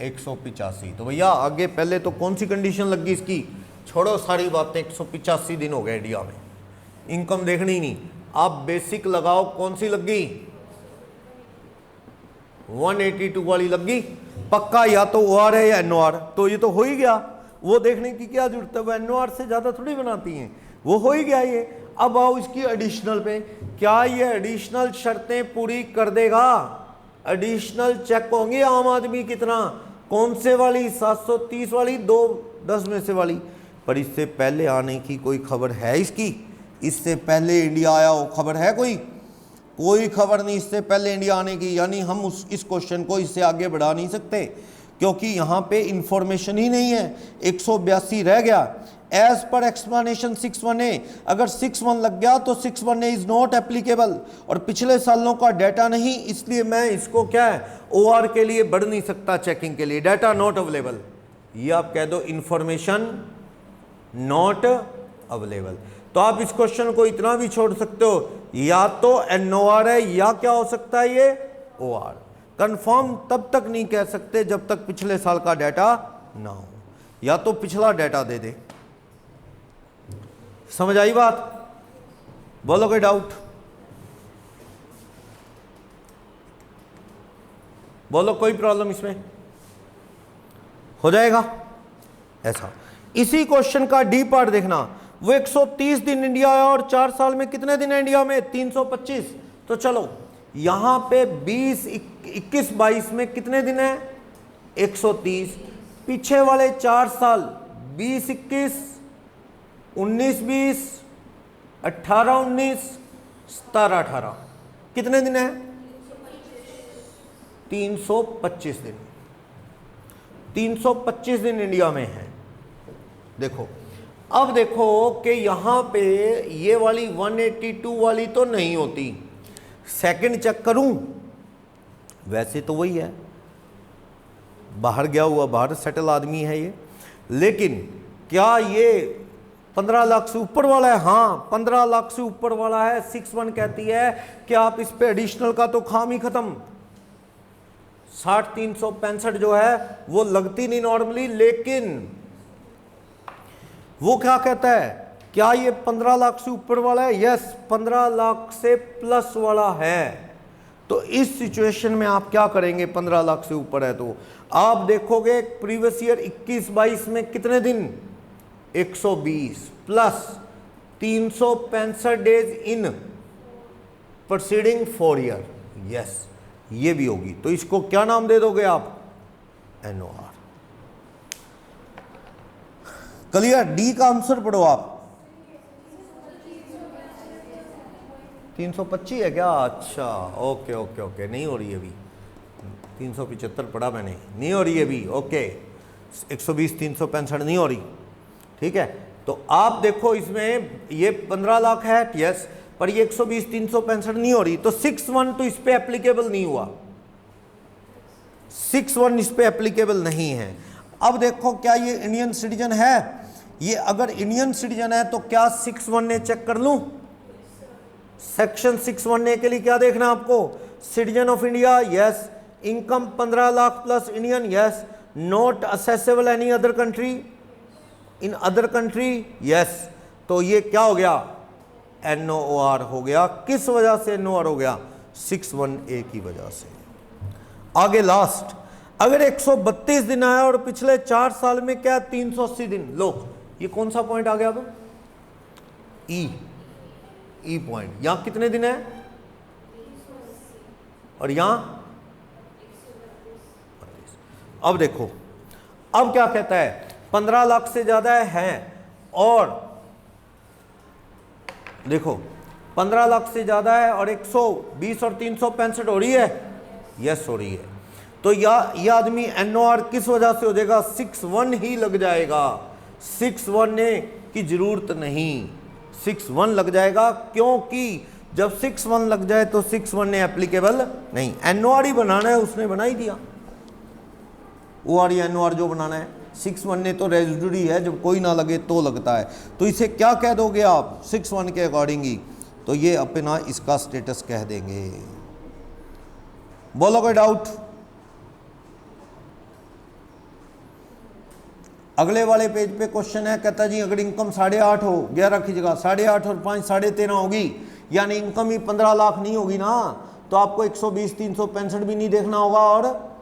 185, तो भैया आगे पहले तो कौन सी कंडीशन लगी इसकी, छोड़ो सारी बातें, 185 दिन हो गए इंडिया में, इनकम देखनी ही नहीं, आप बेसिक लगाओ, कौन सी लगी, 182 वाली लगी पक्का, या तो OR है या NOR, तो ये तो हो ही गया, वो देखने की क्या जरूरत है, वो NOR से ज्यादा थोड़ी बनाती हैं, वो हो ही गया ये। अब आओ इसकी एडिशनल पे, क्या ये एडिशनल शर्तें पूरी कर देगा, एडिशनल चेक होंगे आम आदमी कितना, कौन से वाली, 730 वाली, 210 में से वाली, पर इससे पहले आने की कोई खबर है इसकी, इससे पहले इंडिया आया हो खबर है कोई खबर नहीं इससे पहले इंडिया आने की, यानी हम इस क्वेश्चन को इससे आगे बढ़ा नहीं सकते, क्योंकि यहाँ पे इंफॉर्मेशन ही नहीं है। 182 रह गया, एज पर एक्सप्लेनेशन 6(1)A, अगर 6(1) लग गया तो 6(1)A इज नॉट एप्लीकेबल, और पिछले सालों का डाटा नहीं, इसलिए मैं इसको क्या है OR के लिए बढ़ नहीं सकता, चेकिंग के लिए डाटा नॉट अवेलेबल, ये आप कह दो इंफॉर्मेशन नॉट अवेलेबल। तो आप इस क्वेश्चन को इतना भी छोड़ सकते हो, या तो NOR है या क्या हो सकता है ये OR, कंफर्म तब तक नहीं कह सकते जब तक पिछले साल का डाटा ना हो, या तो पिछला डाटा दे दे। समझ आई बात? बोलो कोई डाउट, बोलो कोई प्रॉब्लम इसमें, हो जाएगा ऐसा। इसी क्वेश्चन का डी पार्ट देखना, वो 130 दिन इंडिया है और 4 साल में कितने दिन है इंडिया में, 325, तो चलो यहां पे 20, 21, 22 में कितने दिन है, 130, पीछे वाले 4 साल 20, 21, 19, 20, 18, 19, 17, 18, कितने दिन है, 325 दिन, 325 दिन इंडिया में है। देखो अब देखो कि यहां पे ये वाली 182 वाली तो नहीं होती, सेकंड चेक करूं, वैसे तो वही है, बाहर गया हुआ, बाहर सेटल आदमी है ये, लेकिन क्या ये 15 लाख से ऊपर वाला है, हाँ 15 लाख से ऊपर वाला है। 6(1) कहती है कि आप इस पे एडिशनल का तो खाम ही खत्म, 60-365 जो है वो लगती नहीं नॉर्मली, लेकिन वो क्या कहता है, क्या ये 15 लाख से ऊपर वाला है? यस, 15 लाख से प्लस वाला है। तो इस सिचुएशन में आप क्या करेंगे? 15 लाख से ऊपर है तो आप देखोगे प्रीवियस ईयर 21-22 में कितने दिन? 120 plus 365 days in proceeding 4 year. Yes, ये भी होगी। तो इसको क्या नाम दे दोगे आप? NOR। क्लियर? डी का आंसर पढ़ो आप। 325 है क्या? अच्छा, ओके ओके ओके, नहीं हो रही है अभी। 375 पढ़ा मैंने, नहीं हो रही है अभी। ओके, 120 365 नहीं हो रही। ठीक है, तो आप देखो इसमें ये 15 लाख है, यस, पर ये 120 365 नहीं हो रही, तो 61 तो इस पे एप्लीकेबल नहीं हुआ। 61 इस पे एप्लीकेबल नहीं है। अब देखो क्या ये इंडियन सिटीजन है? ये अगर इंडियन सिटीजन है तो क्या 61A चेक कर लूं? सेक्शन 61A के लिए क्या देखना आपको? Citizen of India, yes. Income 15 lakh plus Indian, yes. Not accessible any other country, in other country, yes. तो ये क्या हो गया? NOR हो गया। किस वजह से NOR हो गया? 61A की वजह से। आगे लास्ट, अगर 132 दिन आया और पिछले 4 साल में क्या 380 दिन, लो ये कौन सा पॉइंट आ गया? अब ई पॉइंट। यहां कितने दिन है और यहां? अब देखो, अब क्या कहता है? 15 लाख से ज्यादा है और देखो 15 लाख से ज्यादा है और 120 और 365 हो रही है, यस हो रही है। तो यह आदमी NOR किस वजह से हो जाएगा? 61 ही लग जाएगा। 61A की जरूरत नहीं, 61 लग जाएगा, क्योंकि जब 61 लग जाए तो 61A एप्लीकेबल नहीं। NOR ही बनाना है, उसने बना ही दिया। OR या NOR जो बनाना है, 61A तो रेजिडुअरी है, जब कोई ना लगे तो लगता है। तो इसे क्या कह दोगे आप? 61 के अकॉर्डिंग ही। तो ये अपना इसका स्टेटस कह देंगे। बोलो कोई डाउट? अगले वाले पेज पे क्वेश्चन है, कहता जी अगर इनकम 8.5 हो, 11 की जगह 8.5 और 5 13.5 होगी, यानी इनकम ही 15 लाख नहीं होगी ना, तो आपको 120 365 भी नहीं देखना होगा और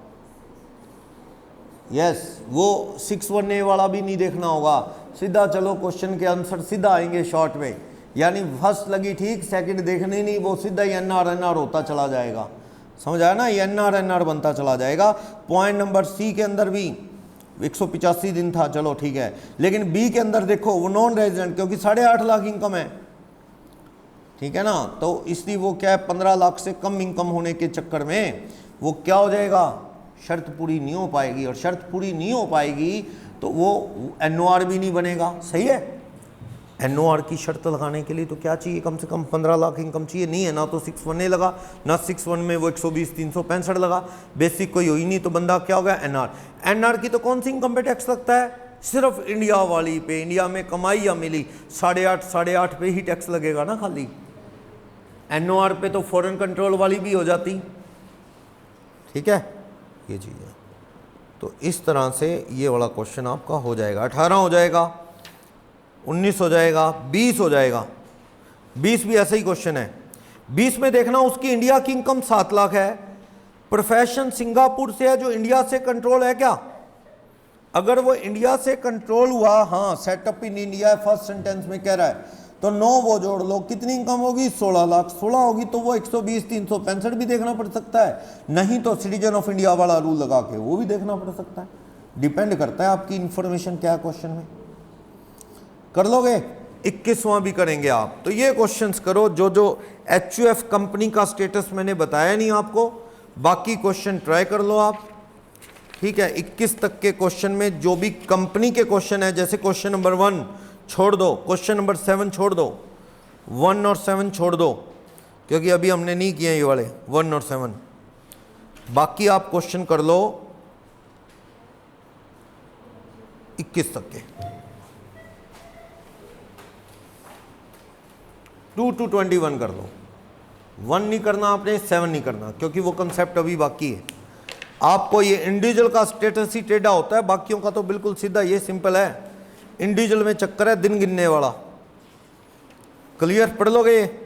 यस वो 61A वाला भी नहीं देखना होगा। सीधा चलो क्वेश्चन के आंसर सीधा आएंगे शॉर्ट में, यानी फर्स्ट लगी ठीक, सेकंड देखने नहीं, वो सीधा ही NR होता चला जाएगा। समझ आया ना? ये NR बनता चला जाएगा। पॉइंट नंबर C के अंदर भी 185 दिन था, चलो ठीक है, लेकिन बी के अंदर देखो वो नॉन रेजिडेंट, क्योंकि 8.5 लाख इनकम है, ठीक है ना, तो इसलिए वो क्या है 15 लाख से कम इनकम होने के चक्कर में वो क्या हो जाएगा? शर्त पूरी नहीं हो पाएगी, और शर्त पूरी नहीं हो पाएगी तो वो NOR भी नहीं बनेगा। सही है? NOR की शर्त लगाने के लिए तो क्या चाहिए? कम से कम 15 लाख इनकम चाहिए। नहीं है ना, तो 61A लगा ना, 61 में वो 120 365 लगा, बेसिक कोई हो ही नहीं, तो बंदा क्या हो गया? NR की तो कौन सी इनकम पे टैक्स लगता है? सिर्फ इंडिया वाली पे। इंडिया में कमाई या मिली 8.5 पे ही टैक्स लगेगा ना खाली। NOR पे तो फॉरेन कंट्रोल वाली भी हो जाती। ठीक है, ये चीज़ है। तो इस तरह से ये वाला क्वेश्चन आपका हो जाएगा। 18 हो जाएगा, 19 हो जाएगा, 20 हो जाएगा। 20 भी ऐसा ही क्वेश्चन है। 20 में देखना उसकी इंडिया की इनकम 7 लाख है, प्रोफेशन सिंगापुर से है, जो इंडिया से कंट्रोल है क्या? अगर वो इंडिया से कंट्रोल हुआ, हाँ setup in India first sentence में कह रहा है, तो 9 वो जोड़ लो, कितनी इनकम होगी? 16 लाख। 16 होगी तो वो 120 365 भी देखना पड़ सकता है, नहीं तो सिटीजन ऑफ इंडिया वाला रूल लगा के वो भी देखना पड़ सकता है। डिपेंड करता है आपकी इंफॉर्मेशन क्या है क्वेश्चन में। कर लोगे? 21वां भी करेंगे आप। तो ये क्वेश्चंस करो, जो HUF कंपनी का स्टेटस मैंने बताया नहीं आपको, बाकी क्वेश्चन ट्राई कर लो आप। ठीक है, 21 तक के क्वेश्चन में जो भी कंपनी के क्वेश्चन है, जैसे क्वेश्चन नंबर 1 छोड़ दो, क्वेश्चन नंबर 7 छोड़ दो, 1 और 7 छोड़ दो, क्योंकि अभी हमने नहीं किए ये वाले 1 और 7। बाकी आप क्वेश्चन कर लो 21 तक के। 2 to 21 कर लो। 1 नहीं करना आपने, 7 नहीं करना, क्योंकि वो कंसेप्ट अभी बाकी है। आपको ये इंडिविजुअल का स्टेटस ही टेढ़ा होता है, बाकियों का तो बिल्कुल सीधा, ये सिंपल है। इंडिविजुअल में चक्कर है दिन गिनने वाला। क्लियर, पढ़ लोगे ये?